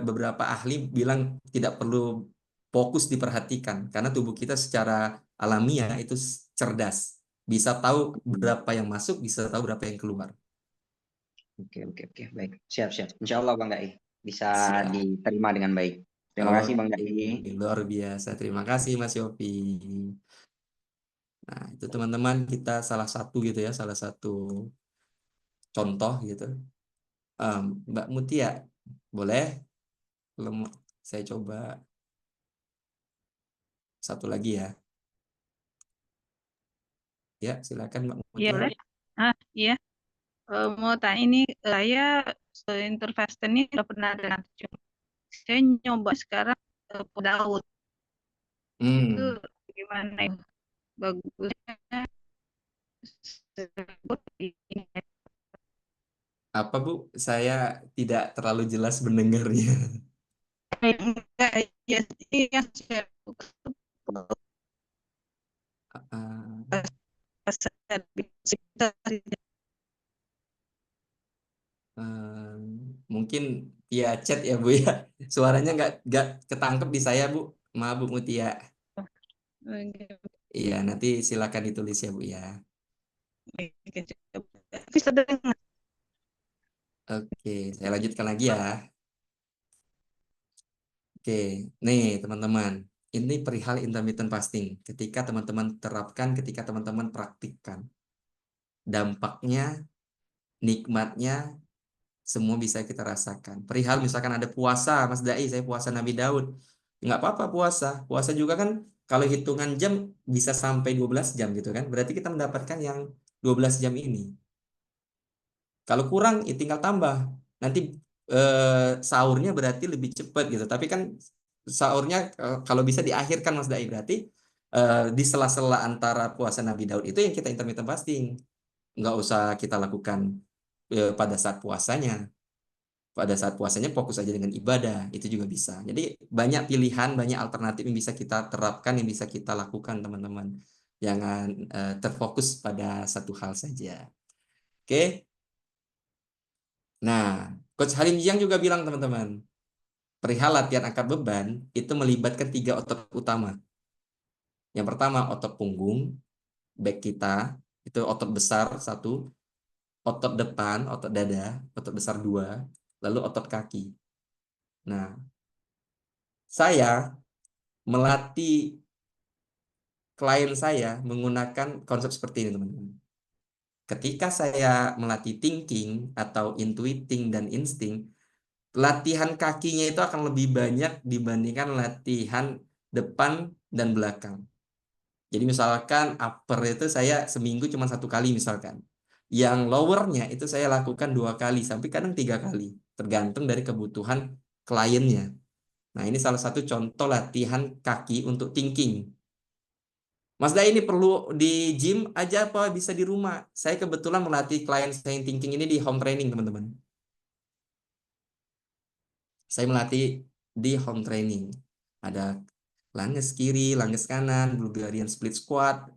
beberapa ahli bilang tidak perlu fokus diperhatikan karena tubuh kita secara alamiah itu cerdas. Bisa tahu berapa yang masuk, bisa tahu berapa yang keluar.
Oke, oke, oke, baik. Siap, siap. Insya Allah Bang Dai bisa
Siap.
diterima dengan baik. Terima kasih Bang
Oke,
Dai.
luar biasa. Terima kasih Mas Yopi. Nah, itu teman-teman kita salah satu gitu ya, salah satu contoh gitu. Mbak Mutia, boleh? Saya coba satu lagi ya. Ya, silakan Mbak
Iya
Mutia.
boleh. Iya. Mau tanya ini, saya Interfasten ini udah pernah dengar, cuma saya nyoba sekarang Daud itu
Hmm,
gimana ya? Bagusnya sebut ini
apa Bu? Saya tidak terlalu jelas mendengarnya.
enggak ya sih yang saya buka
Ah,
pasar sekitar
mungkin via chat ya Bu ya. Suaranya nggak ketangkep di saya Bu. Maaf Bu Mutia. Iya, nanti silakan ditulis ya Bu ya.
bisa dengar.
Oke, saya lanjutkan lagi ya. Oke, nih teman-teman. Ini perihal intermittent fasting. Ketika teman-teman terapkan, ketika teman-teman praktikkan. Dampaknya, nikmatnya, semua bisa kita rasakan. Perihal misalkan ada puasa, Mas Dai, saya puasa Nabi Daud. Nggak apa-apa puasa. Puasa juga kan kalau hitungan jam bisa sampai 12 jam gitu kan. Berarti kita mendapatkan yang 12 jam ini. Kalau kurang, ya tinggal tambah. Nanti sahurnya berarti lebih cepat gitu. Tapi kan sahurnya kalau bisa diakhirkan Mas Dai. Berarti di sela-sela antara puasa Nabi Daud itu yang kita intermittent fasting. Nggak usah kita lakukan pada saat puasanya. Pada saat puasanya fokus aja dengan ibadah. Itu juga bisa. Jadi banyak pilihan, banyak alternatif yang bisa kita terapkan, yang bisa kita lakukan teman-teman. Jangan terfokus pada satu hal saja. Oke. Nah, Coach Halim Jiang juga bilang teman-teman, perihal latihan angkat beban itu melibatkan 3 otot utama. Yang pertama otot punggung, back kita, itu otot besar 1, otot depan, otot dada, otot besar 2, lalu otot kaki. Nah, saya melatih klien saya menggunakan konsep seperti ini teman-teman. Ketika saya melatih thinking atau intuiting dan insting, latihan kakinya itu akan lebih banyak dibandingkan latihan depan dan belakang. Jadi misalkan upper itu saya seminggu cuma 1 kali misalkan. Yang lowernya itu saya lakukan 2 kali sampai kadang 3 kali. Tergantung dari kebutuhan kliennya. Nah ini salah satu contoh latihan kaki untuk thinking. Mas Dai ini perlu di gym aja apa bisa di rumah? Saya kebetulan melatih klien saya yang thinking ini di home training teman-teman. Saya melatih di home training. Ada langes kiri, langes kanan, Bulgarian split squat,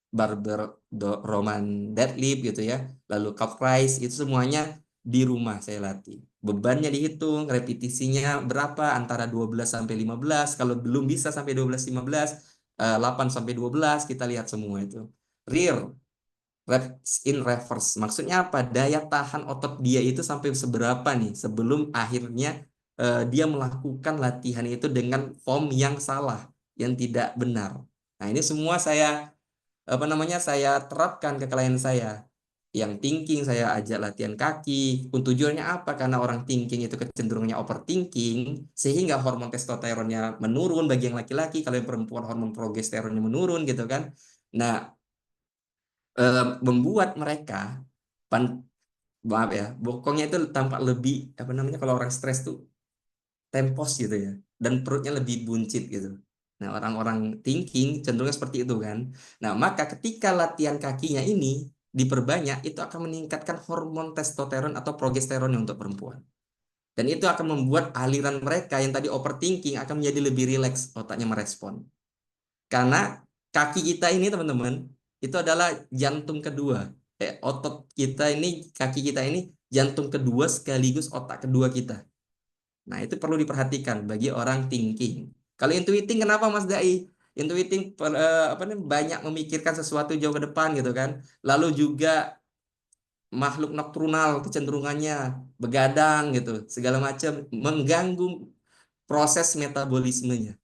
barbell Roman deadlift gitu ya. Lalu calf raise itu semuanya di rumah saya latih. Bebannya dihitung, repetisinya berapa antara 12 sampai 15. Kalau belum bisa sampai 12-15, 8 sampai 12 kita lihat semua itu. Rear reps in reverse. Maksudnya apa? Daya tahan otot dia itu sampai seberapa nih sebelum akhirnya dia melakukan latihan itu dengan form yang salah, yang tidak benar. Nah, ini semua saya saya terapkan ke klien saya. Yang thinking saya ajak latihan kaki. Tujuannya apa? Karena orang thinking itu kecenderungannya overthinking, sehingga hormon testosteronnya menurun bagi yang laki-laki, kalau yang perempuan hormon progesteronnya menurun gitu kan. Nah, membuat mereka maaf ya, bokongnya itu tampak lebih kalau orang stres tuh tempos gitu ya, dan perutnya lebih buncit gitu. Nah, orang-orang thinking cenderungnya seperti itu kan. Nah, maka ketika latihan kakinya ini diperbanyak, itu akan meningkatkan hormon testosteron atau progesteronnya untuk perempuan. Dan itu akan membuat aliran mereka yang tadi overthinking akan menjadi lebih rileks, otaknya merespon. Karena kaki kita ini teman-teman, itu adalah jantung kedua. Otot kita ini, kaki kita ini jantung kedua sekaligus otak kedua kita. Nah, itu perlu diperhatikan bagi orang thinking. Kalau intuiting kenapa Mas Dai? Intuiting banyak memikirkan sesuatu jauh ke depan gitu kan. Lalu juga makhluk nokturnal kecenderungannya begadang gitu, segala macam mengganggu proses metabolismenya.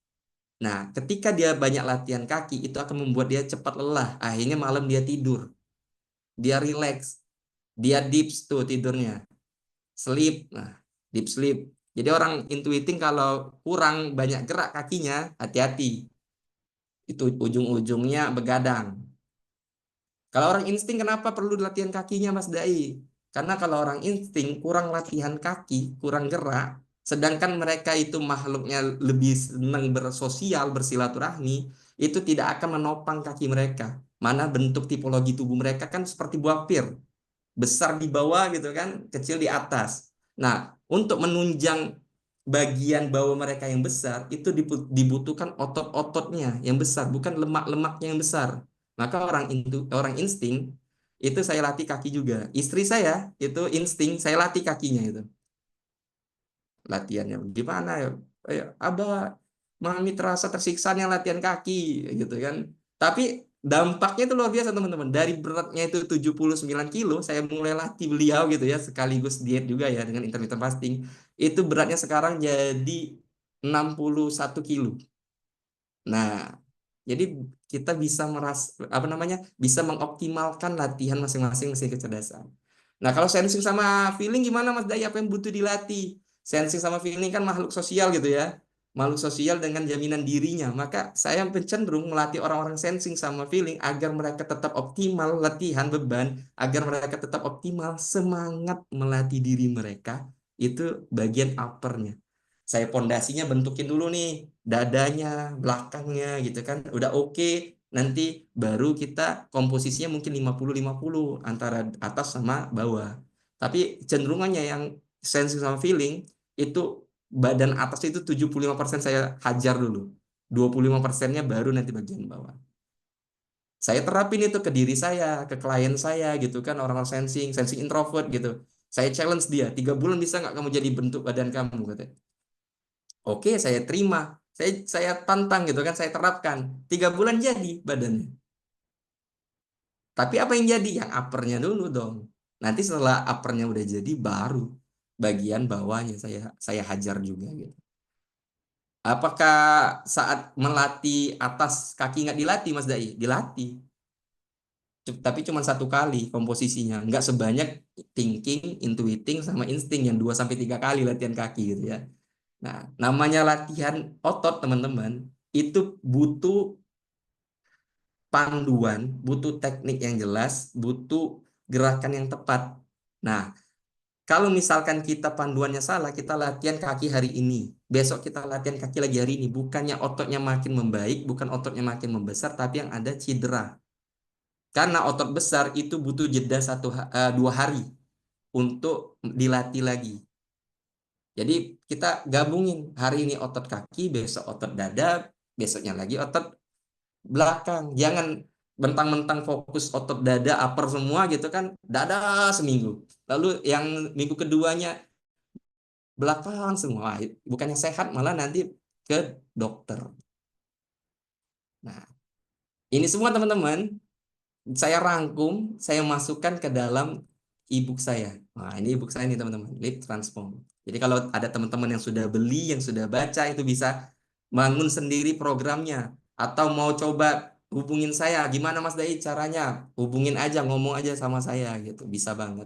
Nah, ketika dia banyak latihan kaki, itu akan membuat dia cepat lelah. Akhirnya malam dia tidur. Dia relax. Dia deep tuh tidurnya. Sleep. Nah, deep sleep. Jadi orang intuiting kalau kurang banyak gerak kakinya, hati-hati. Itu ujung-ujungnya begadang. Kalau orang insting kenapa perlu latihan kakinya, Mas Dai? Karena kalau orang insting kurang latihan kaki, kurang gerak, sedangkan mereka itu makhluknya lebih senang bersosial, bersilaturahmi, itu tidak akan menopang kaki mereka. Mana bentuk tipologi tubuh mereka kan seperti buah pir, besar di bawah gitu kan, kecil di atas. Nah, untuk menunjang bagian bawah mereka yang besar, itu dibutuhkan otot-ototnya yang besar, bukan lemak-lemaknya yang besar. Maka orang insting itu saya latih kaki juga. Istri saya itu insting, saya latih kakinya itu. Latihannya gimana ya? Abah, mami terasa tersiksa nih latihan kaki gitu kan. Tapi dampaknya itu luar biasa teman-teman. Dari beratnya itu 79 kilo, saya mulai latih beliau gitu ya, sekaligus diet juga ya dengan intermittent fasting. Itu beratnya sekarang jadi 61 kilo. Nah, jadi kita bisa bisa mengoptimalkan latihan masing-masing mesin kecerdasan. Nah, kalau sensing sama feeling gimana Mas Dai? Apa yang butuh dilatih? Sensing sama feeling kan makhluk sosial gitu ya. Makhluk sosial dengan jaminan dirinya. Maka saya cenderung melatih orang-orang sensing sama feeling agar mereka tetap optimal latihan beban, agar mereka tetap optimal semangat melatih diri mereka. Itu bagian uppernya. Saya pondasinya bentukin dulu nih, dadanya, belakangnya gitu kan. Udah oke, nanti baru kita komposisinya mungkin 50-50 antara atas sama bawah. Tapi cenderungannya yang sensing sama feeling itu badan atas itu 75% saya hajar dulu. 25%-nya baru nanti bagian bawah. Saya terapin itu ke diri saya, ke klien saya gitu kan, orang-orang sensing introvert gitu. Saya challenge dia, 3 bulan bisa nggak kamu jadi bentuk badan kamu katanya. Oke, saya terima. Saya tantang gitu kan, saya terapkan. 3 bulan jadi badannya. Tapi apa yang jadi? Yang uppernya dulu dong. Nanti setelah uppernya udah jadi, baru bagian bawahnya saya hajar juga gitu. Apakah saat melatih atas kaki nggak dilatih, Mas Dai? Dilatih. Tapi cuma 1 kali komposisinya. Nggak sebanyak thinking, intuiting, sama insting yang 2-3 kali latihan kaki gitu ya. Nah, namanya latihan otot, teman-teman, itu butuh panduan, butuh teknik yang jelas, butuh gerakan yang tepat. Nah, kalau misalkan kita panduannya salah, kita latihan kaki hari ini, besok kita latihan kaki lagi hari ini, bukannya ototnya makin membaik, bukan ototnya makin membesar, tapi yang ada cedera. Karena otot besar itu butuh jeda 2 hari untuk dilatih lagi. Jadi kita gabungin, hari ini otot kaki, besok otot dada, besoknya lagi otot belakang. Jangan mentang-mentang fokus otot dada upper semua gitu kan, dada seminggu. Lalu yang minggu keduanya belakang semua. Bukannya sehat, malah nanti ke dokter. Nah, ini semua teman-teman saya rangkum, saya masukkan ke dalam e-book saya. Nah, ini e-book saya nih teman-teman, Live Transform. Jadi kalau ada teman-teman yang sudah beli, yang sudah baca, itu bisa bangun sendiri programnya. Atau mau coba hubungin saya, gimana Mas Dai caranya? Hubungin aja, ngomong aja sama saya gitu, bisa banget.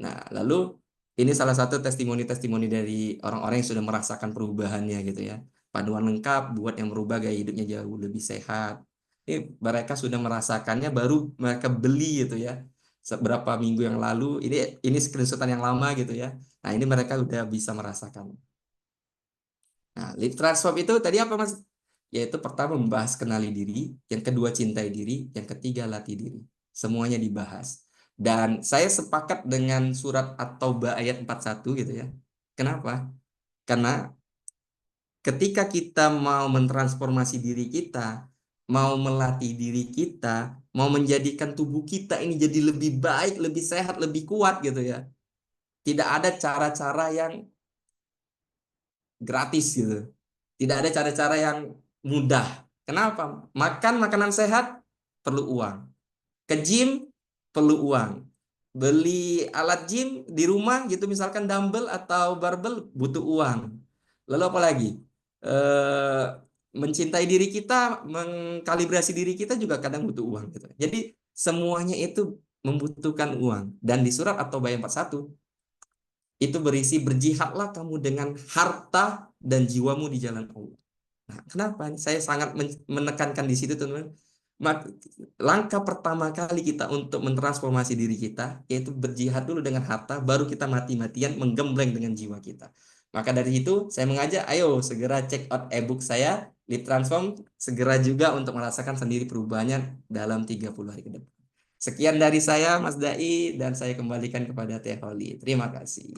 Nah, lalu ini salah satu testimoni-testimoni dari orang-orang yang sudah merasakan perubahannya gitu ya. Panduan lengkap buat yang merubah gaya hidupnya jauh lebih sehat. Ini mereka sudah merasakannya, baru mereka beli gitu ya. Seberapa minggu yang lalu, ini screenshotan yang lama gitu ya. Nah, ini mereka udah bisa merasakan. Nah, Live Transform itu tadi apa Mas? Yaitu pertama membahas kenali diri, yang kedua cintai diri, yang ketiga latih diri. Semuanya dibahas. Dan saya sepakat dengan surat At-Taubah ayat 41 gitu ya. Kenapa? Karena ketika kita mau mentransformasi diri kita, mau melatih diri kita, mau menjadikan tubuh kita ini jadi lebih baik, lebih sehat, lebih kuat gitu ya. Tidak ada cara-cara yang gratis gitu. Tidak ada cara-cara yang mudah. Kenapa? Makan makanan sehat perlu uang. Ke gym perlu uang. Beli alat gym di rumah gitu misalkan dumbbell atau barbell butuh uang. Lalu apa lagi? Eh, mencintai diri kita, mengkalibrasi diri kita juga kadang butuh uang gitu. Jadi semuanya itu membutuhkan uang. Dan di surat At-Taubah 41 itu berisi berjihadlah kamu dengan harta dan jiwamu di jalan Allah. Nah, kenapa? Saya sangat menekankan di situ, teman-teman. Langkah pertama kali kita untuk mentransformasi diri kita, yaitu berjihad dulu dengan harta, baru kita mati-matian menggembleng dengan jiwa kita. Maka dari itu, saya mengajak, ayo segera check out ebook saya, Live Transform, segera juga untuk merasakan sendiri perubahannya dalam 30 hari ke depan. Sekian dari saya, Mas Dai, dan saya kembalikan kepada Teh Holly. Terima kasih.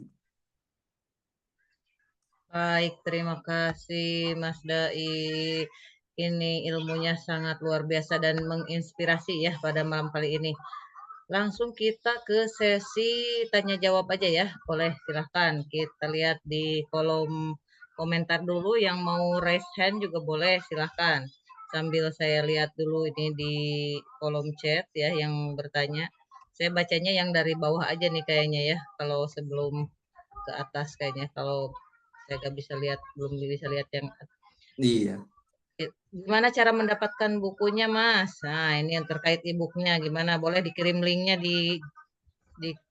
Baik, terima kasih Mas Dai. Ini ilmunya sangat luar biasa dan menginspirasi ya pada malam kali ini. Langsung kita ke sesi tanya jawab aja ya. Boleh, silahkan. Kita lihat di kolom komentar dulu, yang mau raise hand juga boleh, silahkan. Sambil saya lihat dulu ini di kolom chat ya yang bertanya. Saya bacanya yang dari bawah aja nih kayaknya ya. Kalau sebelum ke atas kayaknya, kalau saya nggak bisa lihat, belum bisa lihat yang
Iya.
gimana cara mendapatkan bukunya, Mas? Nah, ini yang terkait e-booknya gimana? Boleh dikirim linknya di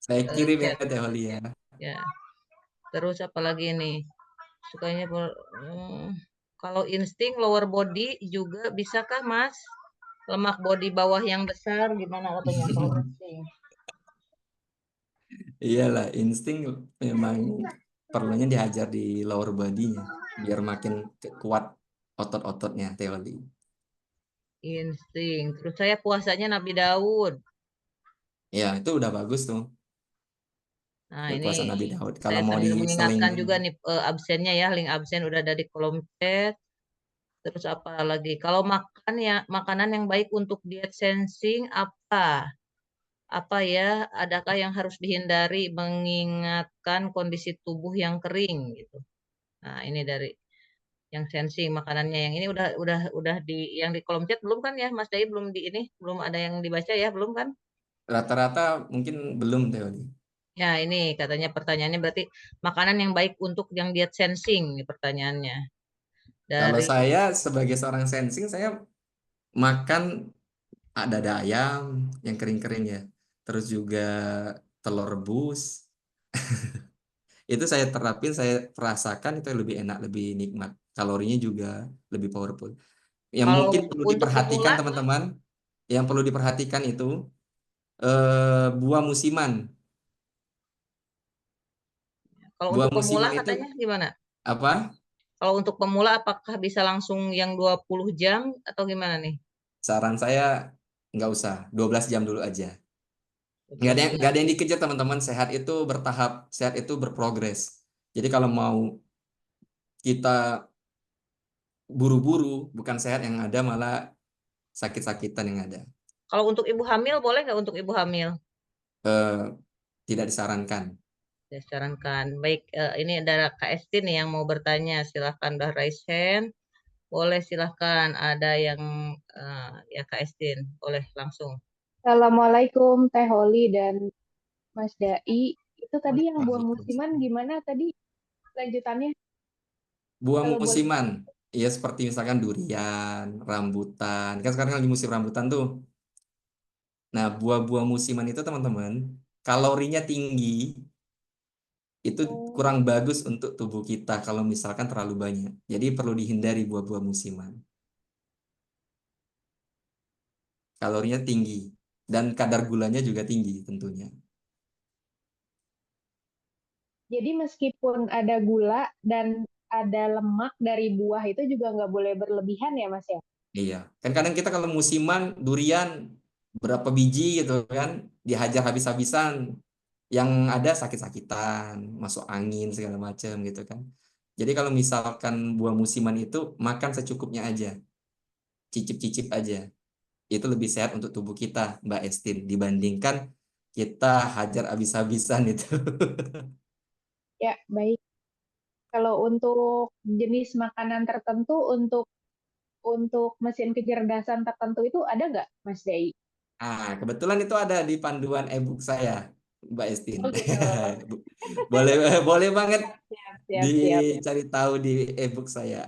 Saya kirim ya,
chat
Teh Holly ya.
ya. Terus apa lagi nih? Sukanya kalau insting lower body juga bisakah, Mas? Lemak body bawah yang besar gimana katanya kalau insting?
Iyalah, insting memang perlunya dihajar di lower body-nya biar makin kuat otot-ototnya, teori.
Insting. Terus saya puasanya Nabi Daud.
Ya, itu udah bagus tuh.
Nah,
Udah
ini
puasa Nabi Daud. Kalau
saya
mau
sambil mengingatkan
diselingin,
juga nih absennya ya, link absen udah ada di kolom chat. Terus apa lagi? Kalau makan ya, makanan yang baik untuk diet sensing apa? Apa ya? Adakah yang harus dihindari mengingatkan kondisi tubuh yang kering gitu? Nah, ini dari yang sensing makanannya, yang ini udah di yang di kolom chat belum kan ya, Mas Dai, belum di ini, belum ada yang dibaca ya, belum kan?
rata-rata mungkin belum, teori.
Ya, ini katanya pertanyaannya berarti makanan yang baik untuk yang diet sensing nih pertanyaannya.
Kalau
Dari
saya sebagai seorang sensing, saya makan dada ayam yang kering-kering ya. Terus juga telur rebus. Itu saya terapin, saya rasakan itu lebih enak, lebih nikmat. Kalorinya juga lebih powerful. Yang
kalau
mungkin perlu
untuk
diperhatikan
pemula,
teman-teman, yang perlu diperhatikan itu buah musiman.
kalau
Buah
untuk pemula
musiman itu
katanya gimana?
apa?
Kalau untuk pemula apakah bisa langsung yang 20 jam atau gimana nih?
Saran saya nggak usah, 12 jam dulu aja.
12
Nggak
jam.
ada yang dikejar teman-teman, sehat itu bertahap, sehat itu berprogres. Jadi kalau mau kita buru-buru, bukan sehat yang ada, malah sakit-sakitan yang ada.
Kalau untuk ibu hamil boleh nggak untuk ibu hamil?
Eh, Tidak disarankan.
Saya sarankan. Baik, ini ada Kak Esti nih yang mau bertanya. Silahkan udah raise hand. Boleh silahkan. Ada yang ya Kak Estin. Boleh langsung.
Assalamualaikum Teh Holly dan Mas Dai. Itu tadi yang buah musiman
Waalaikumsalam.
gimana tadi lanjutannya?
Buah
Kalau boleh.
musiman, ya seperti misalkan durian, rambutan. Kan sekarang lagi musim rambutan tuh. Nah, buah-buah musiman itu teman-teman, kalorinya tinggi, itu kurang
Oh,
bagus untuk tubuh kita kalau misalkan terlalu banyak. Jadi perlu dihindari buah-buah musiman. Kalorinya tinggi dan kadar gulanya juga tinggi tentunya.
jadi meskipun ada gula dan ada lemak dari buah itu juga nggak boleh berlebihan ya Mas ya?
Iya, kan kadang kita kalau musiman durian berapa biji gitu kan dihajar habis-habisan, yang ada sakit-sakitan, masuk angin segala macam gitu kan. Jadi kalau misalkan buah musiman itu makan secukupnya aja, cicip-cicip aja. Itu lebih sehat untuk tubuh kita, Mbak Estin, dibandingkan kita hajar habis-habisan itu.
Ya, baik. Kalau untuk jenis makanan tertentu untuk mesin kecerdasan tertentu itu ada nggak Mas Dai?
Ah, kebetulan itu ada di panduan e-book saya. Mbak Estin.
Oh gitu.
Boleh banget
Siap, siap.
dicari tahu di e-book saya.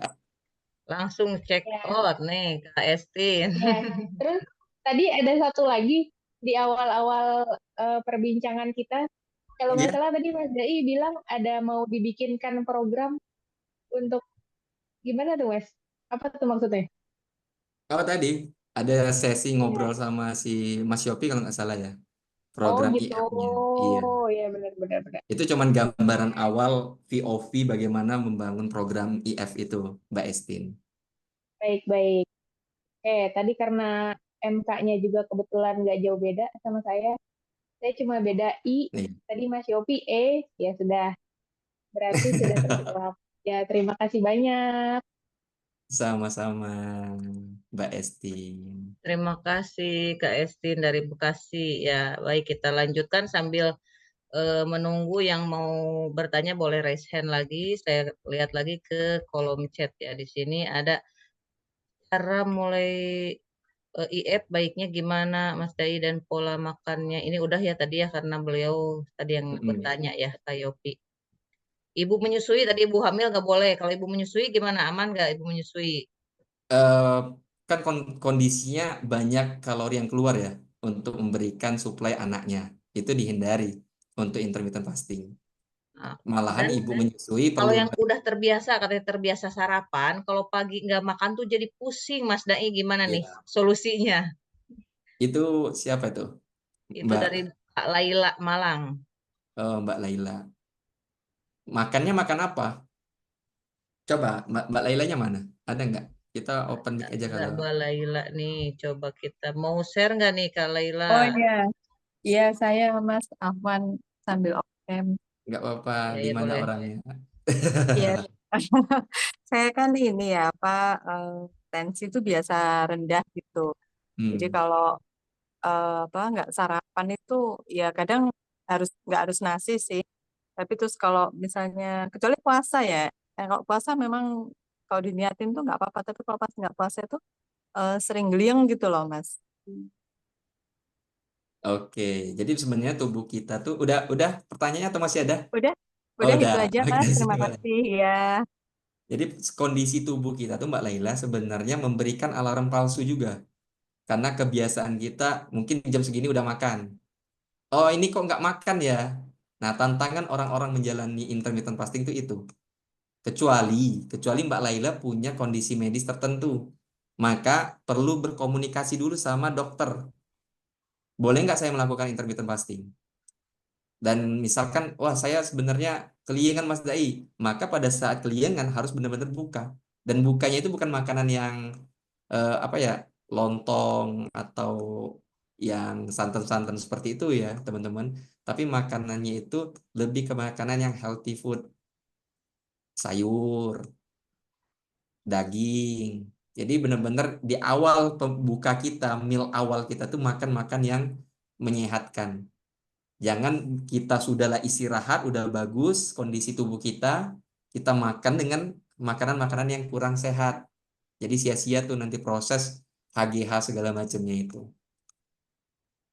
Langsung check
Ya,
out nih Kak Estin.
ya. Terus tadi ada satu lagi di awal-awal perbincangan kita. Kalau nggak
Iya,
salah tadi Mas Dai bilang ada mau dibikinkan program untuk gimana tuh Mas? Apa tuh maksudnya?
kalau tadi ada sesi
Iya.
ngobrol sama si Mas Yopi kalau nggak salah ya,
Oh
program
gitu.
IF-nya. Iya,
Ya benar-benar.
itu cuman gambaran awal VOV bagaimana membangun program IF itu, Mbak Estin.
Baik-baik. Tadi karena MK-nya juga kebetulan nggak jauh beda sama saya cuma beda I.
Nih,
Tadi Mas Yopi ya sudah, berarti sudah terjawab. Ya, terima kasih banyak.
sama-sama Mbak Estin.
Terima kasih Kak Estin dari Bekasi. Ya, baik kita lanjutkan sambil menunggu yang mau bertanya boleh raise hand lagi. Saya lihat lagi ke kolom chat ya. Di sini ada cara mulai IF baiknya gimana Mas Dai dan pola makannya. Ini udah ya tadi ya karena beliau tadi yang
Mm-mm.
bertanya ya Kak Yopi. Ibu menyusui tadi ibu hamil nggak boleh. Kalau ibu menyusui gimana? Aman nggak ibu menyusui?
Eh, kan kondisinya banyak kalori yang keluar ya untuk memberikan suplai anaknya. Itu dihindari untuk intermittent fasting.
Nah,
Malahan
dan
ibu menyusui
kalau
perlu
yang udah terbiasa, katanya terbiasa sarapan, kalau pagi nggak makan tuh jadi pusing, Mas Dai. Gimana nih
ya.
solusinya?
Itu siapa itu?
Itu
Mbak
dari Kak Laila Malang.
Mbak Laila. Makannya makan apa? Coba Mbak Lailanya mana? Ada nggak? Kita open mic aja
Nggak
kalau
Mbak Laila nih. Coba kita mau share nggak nih Kak Laila?
Oh iya, iya saya Mas Afwan sambil open.
nggak apa-apa.
Ya,
Di
ya
mana
boleh.
orangnya?
Iya, saya kan ini ya apa tensi itu biasa rendah gitu. Jadi
Hmm.
kalau apa nggak sarapan itu ya kadang nggak harus nasi sih. Tapi terus kalau misalnya kecuali puasa ya, kalau puasa memang kalau diniatin tuh nggak apa-apa. Tapi kalau pas nggak puasa itu sering geliang gitu loh Mas.
Oke, jadi sebenarnya tubuh kita tuh udah pertanyaannya atau masih ada?
Udah,
Oh,
udah
udah.
itu aja
Oke,
Mas. Terima
siap.
kasih ya.
Jadi kondisi tubuh kita tuh Mbak Laila sebenarnya memberikan alarm palsu juga. Karena kebiasaan kita mungkin jam segini udah makan. Oh ini kok nggak makan ya? Nah tantangan orang-orang menjalani intermittent fasting itu. Kecuali Mbak Laila punya kondisi medis tertentu. Maka perlu berkomunikasi dulu sama dokter. Boleh nggak saya melakukan intermittent fasting? Dan misalkan, wah saya sebenarnya keliengan Mas Dai, maka pada saat keliengan harus benar-benar buka. Dan bukanya itu bukan makanan yang apa ya, lontong atau yang santan-santan seperti itu ya teman-teman. Tapi makanannya itu lebih ke makanan yang healthy food, sayur, daging. Jadi benar-benar di awal pembuka kita, meal awal kita tuh makan-makan yang menyehatkan. Jangan kita sudahlah istirahat, udah bagus kondisi tubuh kita makan dengan makanan-makanan yang kurang sehat. Jadi sia-sia tuh nanti proses HGH segala macamnya itu.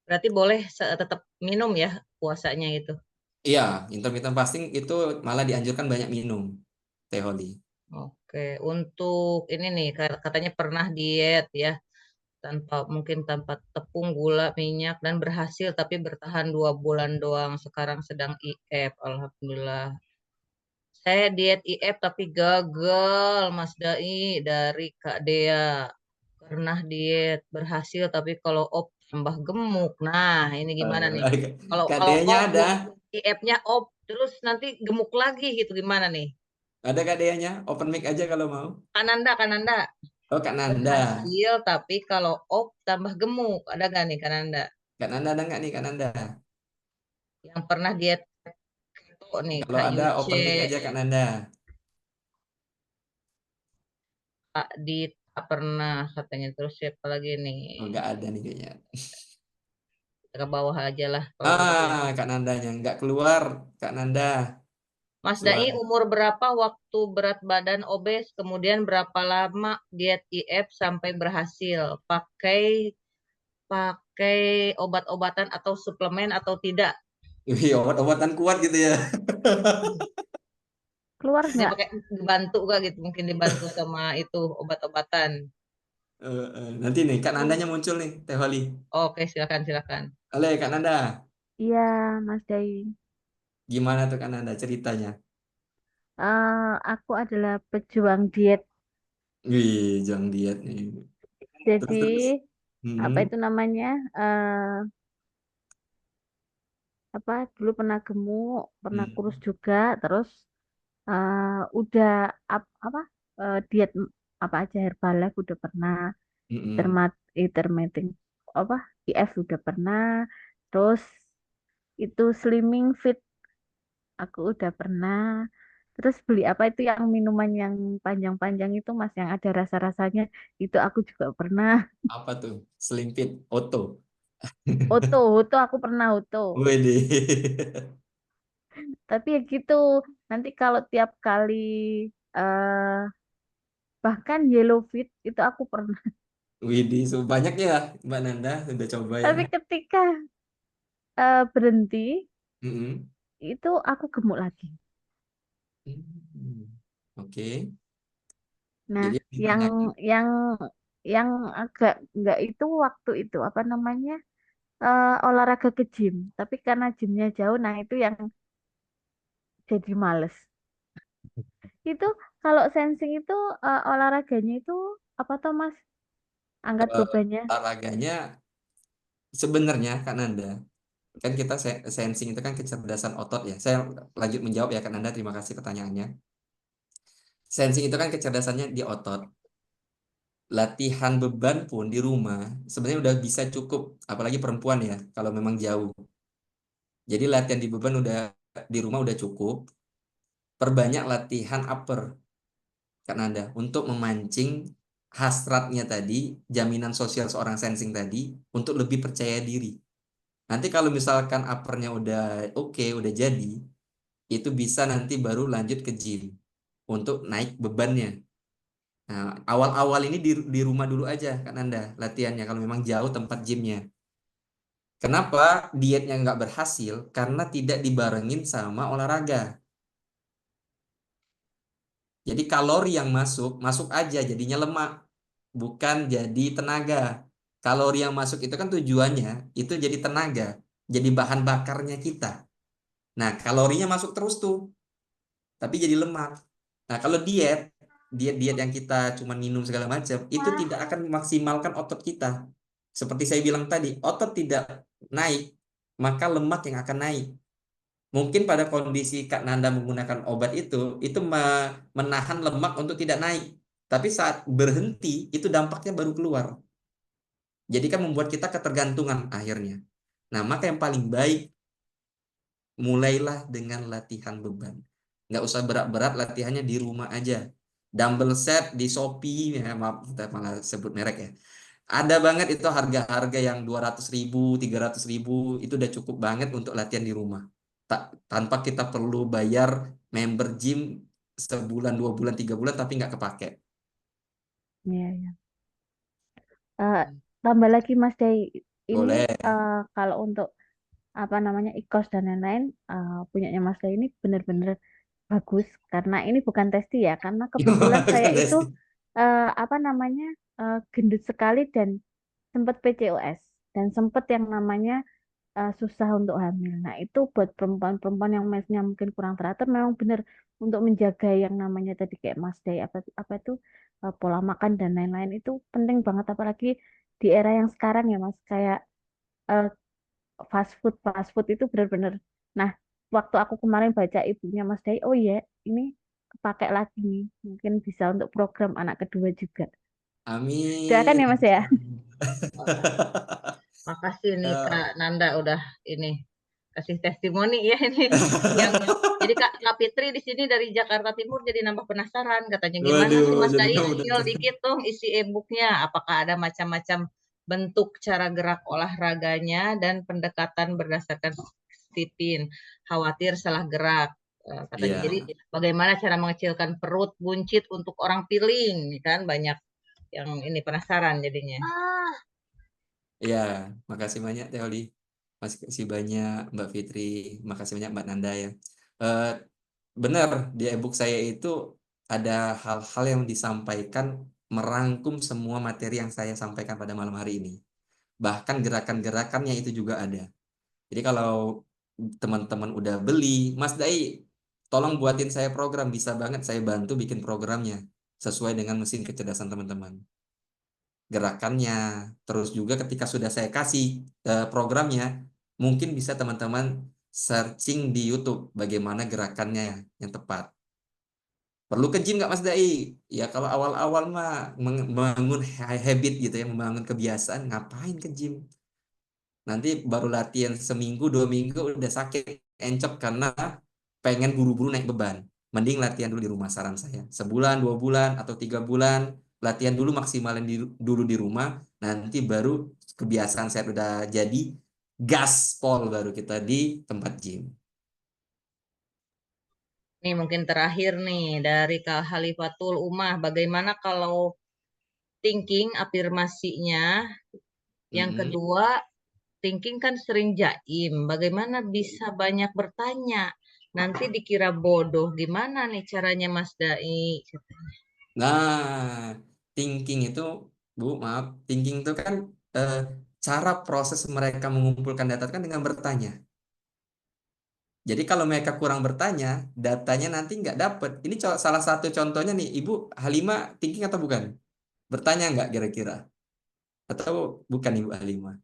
Berarti boleh tetap minum ya puasanya itu.
Iya, intermittent fasting itu malah dianjurkan banyak minum, Teh Holly.
Oke, untuk ini nih katanya pernah diet ya. Mungkin tanpa tepung, gula, minyak dan berhasil tapi bertahan 2 bulan doang. Sekarang sedang IF, alhamdulillah. Saya diet IF tapi gagal, Mas Dai dari Kak Dea. Pernah diet berhasil tapi kalau op tambah gemuk. Nah, ini gimana nih? Kalau kalau
KD-nya
op
ada,
IF-nya op terus nanti gemuk lagi gitu gimana nih?
ada KD-nya, open mic aja kalau mau.
Kananda.
Oh, Kak Nanda.
Berhasil tapi kalau op tambah gemuk. Ada gak nih Kananda?
Kak Nanda ada nggak nih Kak Nanda?
Yang pernah diet keto nih
Kalau
Kak
ada
Yuce,
open mic aja Kak Nanda.
Kak Dita pernah katanya. Terus siapa lagi nih?
Oh, nggak ada nih kayaknya.
Ke bawah aja lah kalau gitu ya.
Kak Nandanya nggak keluar, Kak Nanda.
Mas Dai
Suara.
umur berapa waktu berat badan obes, kemudian berapa lama diet IF sampai berhasil? Pakai pakai obat-obatan atau suplemen atau tidak?
Wih, obat-obatan kuat gitu ya.
Keluar
Dia
nggak?
pakai dibantu gak gitu, mungkin dibantu sama itu obat-obatan.
Nanti nih, Kak Nandanya muncul nih, Teh Holly.
Oke, silakan silakan.
Halo, Kak Nanda.
Iya, Mas Dai.
Gimana tuh Kak Nanda ceritanya?
Aku adalah pejuang diet.
Wih, jangan diet nih.
Jadi
Terus.
apa
Hmm,
itu namanya? Apa dulu pernah gemuk, pernah kurus
hmm,
juga, terus udah apa diet apa aja Herbalife udah pernah,
hmm.
intermittent apa IF udah pernah, terus itu slimming fit aku udah pernah. Terus beli apa itu yang minuman yang panjang-panjang itu Mas yang ada rasa-rasanya itu aku juga pernah.
Apa tuh? Slim Fit, Oto.
Oto aku pernah Oto.
Widih.
Tapi ya gitu, nanti kalau tiap kali eh bahkan Yellow Fit itu aku pernah.
Widih, so banyak ya Mbak Nanda sudah coba ya.
Tapi ketika berhenti
Hmm.
itu aku gemuk lagi.
Hmm. Oke.
Nah,
Jadi
yang
ditanya.
yang yang agak nggak itu waktu itu apa namanya olahraga ke gym. Tapi karena gymnya jauh, nah itu yang jadi males. Itu kalau sensing itu olahraganya itu apa toh Mas? Angkat bebannya.
Olahraganya sebenarnya Kak Nanda, kan kita sensing itu kan kecerdasan otot ya. Saya lanjut menjawab ya Kak Nanda, terima kasih pertanyaannya. Sensing itu kan kecerdasannya di otot. Latihan beban pun di rumah sebenarnya udah bisa cukup, apalagi perempuan ya, kalau memang jauh. Jadi latihan di beban udah di rumah udah cukup. Perbanyak latihan upper Kak Nanda untuk memancing hasratnya tadi, jaminan sosial seorang sensing tadi untuk lebih percaya diri. Nanti kalau misalkan uppernya udah oke, udah jadi, itu bisa nanti baru lanjut ke gym untuk naik bebannya. Nah, awal-awal ini di rumah dulu aja Kak Nanda latihannya kalau memang jauh tempat gymnya. Kenapa dietnya nggak berhasil? Karena tidak dibarengin sama olahraga. Jadi kalori yang masuk, masuk aja jadinya lemak, bukan jadi tenaga. Kalori yang masuk itu kan tujuannya, itu jadi tenaga, jadi bahan bakarnya kita. Nah, kalorinya masuk terus tuh, tapi jadi lemak. Nah, kalau diet yang kita cuma minum segala macam, itu tidak akan memaksimalkan otot kita. Seperti saya bilang tadi, otot tidak naik, maka lemak yang akan naik. Mungkin pada kondisi Kak Nanda menggunakan obat itu menahan lemak untuk tidak naik. Tapi saat berhenti, itu dampaknya baru keluar. Jadi kan membuat kita ketergantungan akhirnya. Nah, maka yang paling baik, mulailah dengan latihan beban. Nggak usah berat-berat, latihannya di rumah aja. Dumbbell set di Shopee, ya, maaf kita malah sebut merek ya. Ada banget itu harga-harga yang 200.000, 300.000, itu udah cukup banget untuk latihan di rumah. Tanpa kita perlu bayar member gym sebulan, 2 bulan, 3 bulan, tapi nggak kepake.
Iya, iya. Eh, tambah lagi Mas Day, ini
Boleh.
kalau untuk apa namanya IKOS dan lain-lain punyanya Mas Day ini benar-benar bagus karena ini bukan testi ya, karena kebetulan saya
Bukan
itu
testing.
apa namanya gendut sekali dan sempat PCOS dan sempat yang namanya susah untuk hamil. Nah, itu buat perempuan-perempuan yang mensnya mungkin kurang teratur memang benar untuk menjaga yang namanya tadi kayak Mas Day apa itu pola makan dan lain-lain itu penting banget apalagi di era yang sekarang ya Mas kayak eh, fast food itu benar-benar. Nah, waktu aku kemarin baca ibunya Mas Day, oh iya, ini kepake lagi nih. Mungkin bisa untuk program anak kedua juga. Doakan
Amin.
ya Mas ya.
Makasih nih
Eh,
Kak Nanda udah ini kasih testimoni ya ini yang jadi Kak Fitri di sini dari Jakarta Timur jadi nambah penasaran katanya gimana sih
Waduh,
Mas
jadi
Dai
kamu udah.
spill dikit dong isi e-booknya apakah ada macam-macam bentuk cara gerak olahraganya dan pendekatan berdasarkan disiplin khawatir salah gerak. Katanya jadi
Iya,
bagaimana cara mengecilkan perut buncit untuk orang piling kan banyak yang ini penasaran jadinya.
iya. Makasih banyak Teh Oli. Makasih banyak Mbak Fitri, makasih banyak Mbak Nanda ya. Eh, benar, di e-book saya itu ada hal-hal yang disampaikan merangkum semua materi yang saya sampaikan pada malam hari ini. Bahkan gerakan-gerakannya itu juga ada. Jadi kalau teman-teman udah beli, Mas Dai, tolong buatin saya program, bisa banget saya bantu bikin programnya sesuai dengan mesin kecerdasan teman-teman. Gerakannya, terus juga ketika sudah saya kasih programnya, mungkin bisa teman-teman searching di YouTube bagaimana gerakannya yang tepat. Perlu ke gym nggak Mas Dai? Ya kalau awal-awal mah membangun habit gitu ya, membangun kebiasaan, ngapain ke gym? Nanti baru latihan seminggu, 2 minggu udah sakit, encok karena pengen buru-buru naik beban. Mending latihan dulu di rumah saran saya. Sebulan, 2 bulan, atau 3 bulan, latihan dulu maksimalin dulu di rumah, nanti baru kebiasaan saya udah jadi, gaspol baru kita di tempat gym.
Nih mungkin terakhir nih dari Kak Halifatul Umah, bagaimana kalau thinking afirmasinya? Yang kedua, thinking kan sering jaim, bagaimana bisa banyak bertanya? Nanti dikira bodoh, gimana nih caranya Mas Dai?
Nah, thinking itu, Bu, maaf, thinking itu kan cara proses mereka mengumpulkan data kan dengan bertanya. Jadi kalau mereka kurang bertanya, datanya nanti nggak dapet. Ini salah satu contohnya nih, Ibu Halimah thinking atau bukan? Bertanya nggak kira-kira? Atau bukan Ibu Halimah?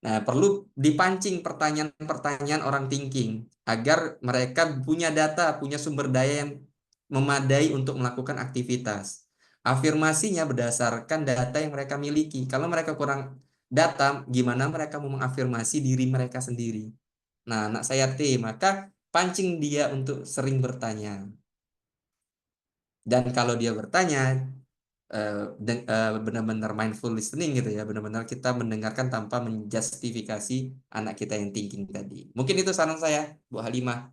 Nah, perlu dipancing pertanyaan-pertanyaan orang thinking agar mereka punya data, punya sumber daya yang memadai untuk melakukan aktivitas. Afirmasinya berdasarkan data yang mereka miliki. Kalau mereka kurang data, gimana mereka mau mengafirmasi diri mereka sendiri? Nah, anak saya T, maka pancing dia untuk sering bertanya. Dan kalau dia bertanya, benar-benar mindful listening gitu ya, benar-benar kita mendengarkan tanpa menjustifikasi anak kita yang thinking tadi. Mungkin itu saran saya, Bu Halimah.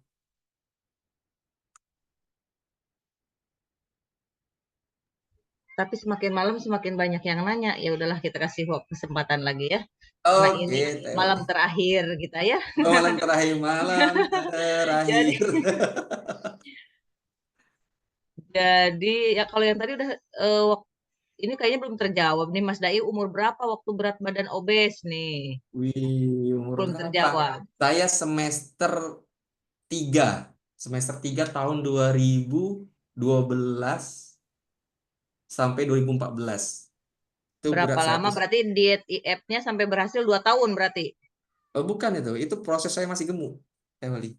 Tapi semakin malam semakin banyak yang nanya. Ya udahlah kita kasih kesempatan lagi ya. Karena ini
Oke,
malam terakhir kita ya.
malam terakhir.
Jadi ya kalau yang tadi udah ini kayaknya belum terjawab nih Mas Dai, umur berapa waktu berat badan obes nih?
Wih, umur
Belum
berapa?
terjawab.
Saya semester 3 tahun 2012 sampai 2014. Itu
Berapa
berat saya.
lama berarti diet IF-nya sampai berhasil 2 tahun berarti?
Bukan itu proses saya masih gemuk, Emily.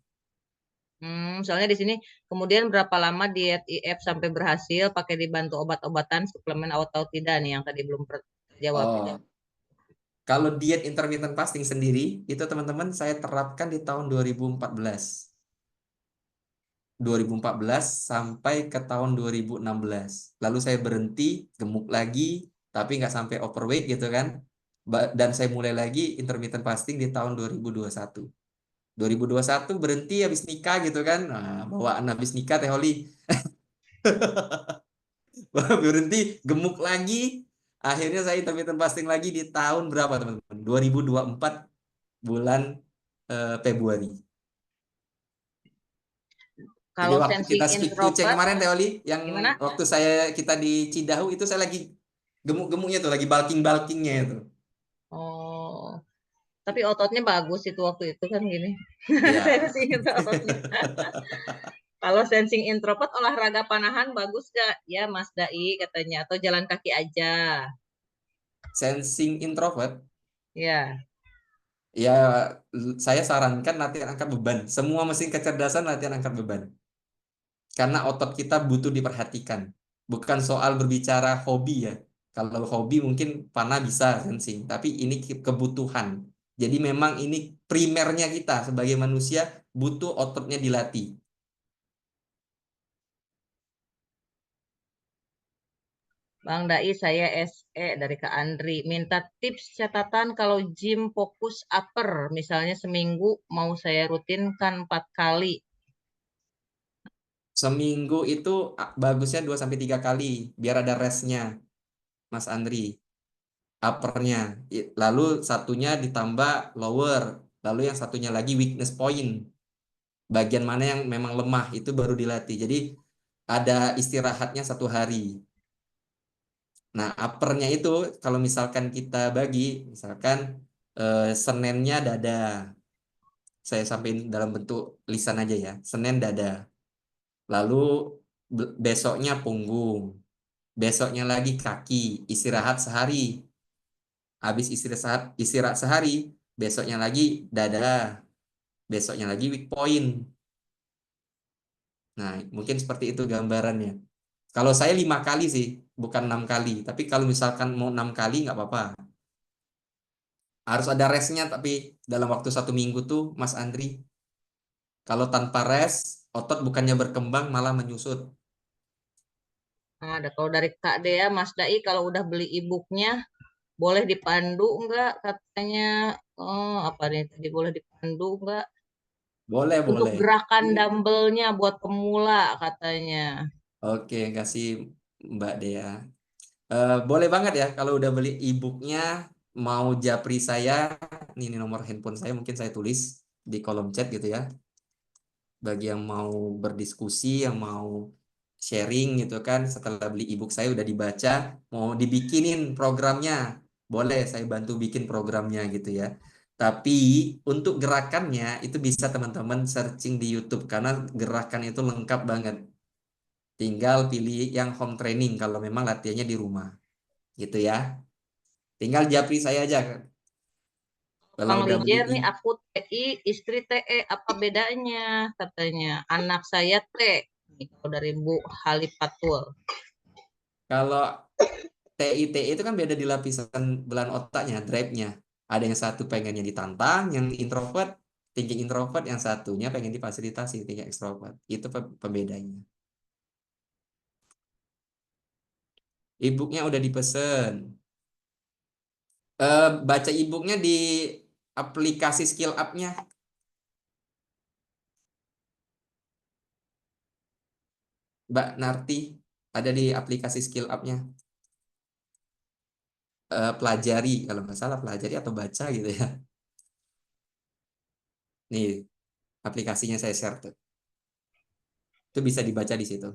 Soalnya di sini kemudian berapa lama diet IF sampai berhasil, pakai dibantu obat-obatan, suplemen atau tidak nih yang tadi belum terjawab.
Oh, kalau diet intermittent fasting sendiri, itu teman-teman saya terapkan di tahun 2014. 2014 sampai ke tahun 2016. Lalu saya berhenti, gemuk lagi, tapi nggak sampai overweight gitu kan. Dan saya mulai lagi intermittent fasting di tahun 2021. 2021 berhenti habis nikah gitu kan. Nah, bawaan habis nikah Teh Holly. Berhenti, gemuk lagi. Akhirnya saya intermittent fasting lagi di tahun berapa teman-teman? 2024 bulan Februari. Jadi
Kalau
waktu
sensing
kita speak to check
introvert,
kemarin Teoli, yang
gimana?
waktu kita di Cidahu itu saya lagi gemuk-gemuknya tuh, lagi bulking-bulkingnya itu.
Oh, tapi ototnya bagus itu waktu itu kan gini.
Ya.
Sensing itu ototnya. Kalau sensing introvert olahraga panahan bagus gak? Ya Mas Dai katanya, atau jalan kaki aja.
Sensing introvert,
Ya.
ya saya sarankan latihan angkat beban. Semua mesin kecerdasan latihan angkat beban. Karena otot kita butuh diperhatikan. Bukan soal berbicara hobi ya. Kalau hobi mungkin panah bisa sensing, tapi ini kebutuhan. Jadi memang ini primernya kita sebagai manusia butuh ototnya dilatih.
Bang Dai, saya SE dari Kak Andri. Minta tips catatan kalau gym fokus upper. Misalnya seminggu mau saya rutinkan 4 kali.
Seminggu itu bagusnya 2-3 kali biar ada restnya, Mas Andri. uppernya. Lalu satunya ditambah lower. Lalu yang satunya lagi weakness point. Bagian mana yang memang lemah itu baru dilatih. Jadi ada istirahatnya 1 hari. Nah, uppernya itu kalau misalkan kita bagi, misalkan Seninnya dada. Saya sampaikan dalam bentuk lisan aja ya. Senin dada. Lalu besoknya punggung. Besoknya lagi kaki. Istirahat sehari. Habis istirahat sehari, besoknya lagi dada. Besoknya lagi weak point. Nah, mungkin seperti itu gambarannya. Kalau saya 5 kali sih, bukan 6 kali. Tapi kalau misalkan mau 6 kali nggak apa-apa. Harus ada restnya, tapi dalam waktu 1 minggu tuh, Mas Andri. Kalau tanpa rest, otot bukannya berkembang, malah menyusut.
Nah, kalau dari Kak Dea, Mas Dai, kalau udah beli e-booknya, boleh dipandu enggak? Katanya, apa nih tadi, boleh dipandu enggak?
Boleh,
Untuk
boleh.
gerakan dumbbellnya buat pemula katanya.
Oke, kasih Mbak Dea. Boleh banget ya kalau udah beli e-booknya, mau japri saya, ini nomor handphone saya, mungkin saya tulis di kolom chat gitu ya. Bagi yang mau berdiskusi, yang mau sharing gitu kan, setelah beli e-book saya udah dibaca, mau dibikinin programnya, boleh saya bantu bikin programnya gitu ya. Tapi untuk gerakannya itu bisa teman-teman searching di YouTube karena gerakan itu lengkap banget. Tinggal pilih yang home training kalau memang latihannya di rumah. Gitu ya. Tinggal japri saya aja kan. Kalau
Bang
udah beli
Lijer nih, aku TI, istri TE, apa bedanya? Katanya, anak saya T. Nih, kalau dari Bu Halifatul.
kalau TIT itu kan beda di lapisan belahan otaknya, drive-nya. Ada yang satu pengennya ditantang, yang introvert, thinking introvert, yang satunya pengen difasilitasi, thinking extrovert. Itu pembedanya. E-booknya udah dipesen. Baca e-booknya di aplikasi Skill Up-nya. Mbak Narti, ada di aplikasi Skill Up-nya. Pelajari, kalau nggak salah pelajari atau baca gitu ya. Nih, aplikasinya saya share tuh. Itu bisa dibaca di situ.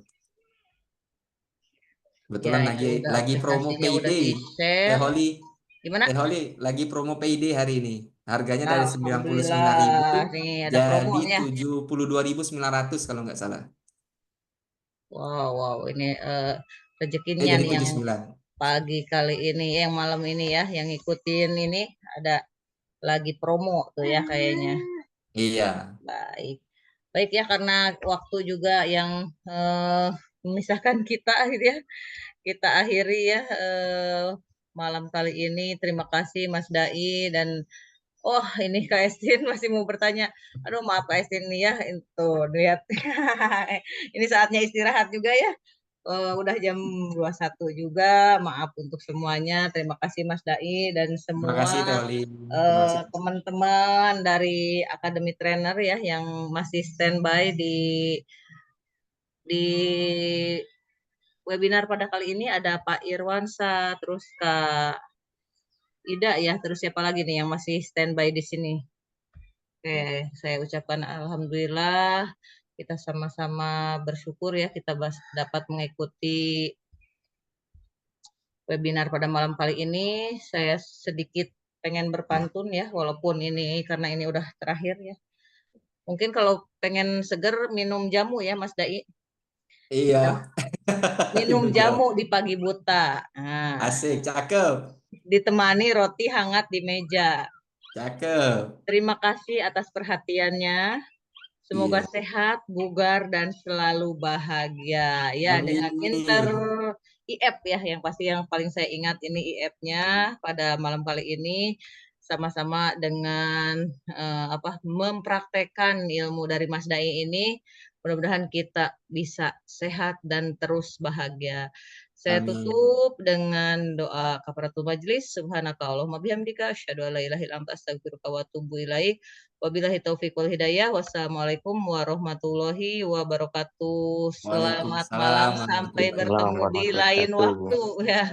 Kebetulan
Ya, ini udah
lagi promo
aplikasinya udah
payday. Teh
di-share.
Holly,
Gimana?
Teh Holly lagi promo payday hari ini. Harganya dari 99.000
Alhamdulillah, nih ada promo
jadi
ya.
72.900 kalau nggak salah.
Wow, ini rezekinya
Jadi
nih yang
79.
pagi kali ini, yang malam ini ya, yang ngikutin ini ada lagi promo tuh ya kayaknya.
Iya.
Baik. Baik ya, karena waktu juga yang memisahkan kita gitu ya. Kita akhiri ya malam kali ini. Terima kasih Mas Dai dan oh ini Kak Estin masih mau bertanya. Aduh maaf Kak Estin nih ya. Itu lihat. Ini saatnya istirahat juga ya. Udah jam 21 juga. Maaf untuk semuanya. Terima kasih Mas Dai dan
Terima
semua
kasih Teh Holly. Terima kasih.
teman-teman dari Academy Trainer ya yang masih standby di webinar pada kali ini. Ada Pak Irwansa, terus Kak Ida ya, terus siapa lagi nih yang masih standby di sini? Oke, saya ucapkan alhamdulillah. Kita sama-sama bersyukur ya kita dapat mengikuti webinar pada malam kali ini. Saya sedikit pengen berpantun ya, walaupun ini karena ini udah terakhir ya. Mungkin kalau pengen seger minum jamu ya Mas Dai.
Iya.
Minum jamu di pagi buta. Nah,
Asik, cakep.
ditemani roti hangat di meja.
Cakep.
Terima kasih atas perhatiannya. Semoga
Iya.
sehat, bugar, dan selalu bahagia. Ya, dengan Inter
Amin.
IF ya, yang pasti yang paling saya ingat ini IF-nya pada malam kali ini sama-sama dengan mempraktekkan ilmu dari Mas Dai ini. Mudah-mudahan kita bisa sehat dan terus bahagia. Saya
Amin.
tutup dengan doa kafaratul majlis. Subhanaka Allahumma bihamdika asyhadu an la ilaha illa anta astaghfiruka wa atubu ilaik. Wabillahi taufiq wal hidayah. Wassalamualaikum warahmatullahi wabarakatuh. Selamat malam,
Waalaikumsalam
sampai
warahmatullahi
bertemu di lain
wabarakatuh.
waktu ya.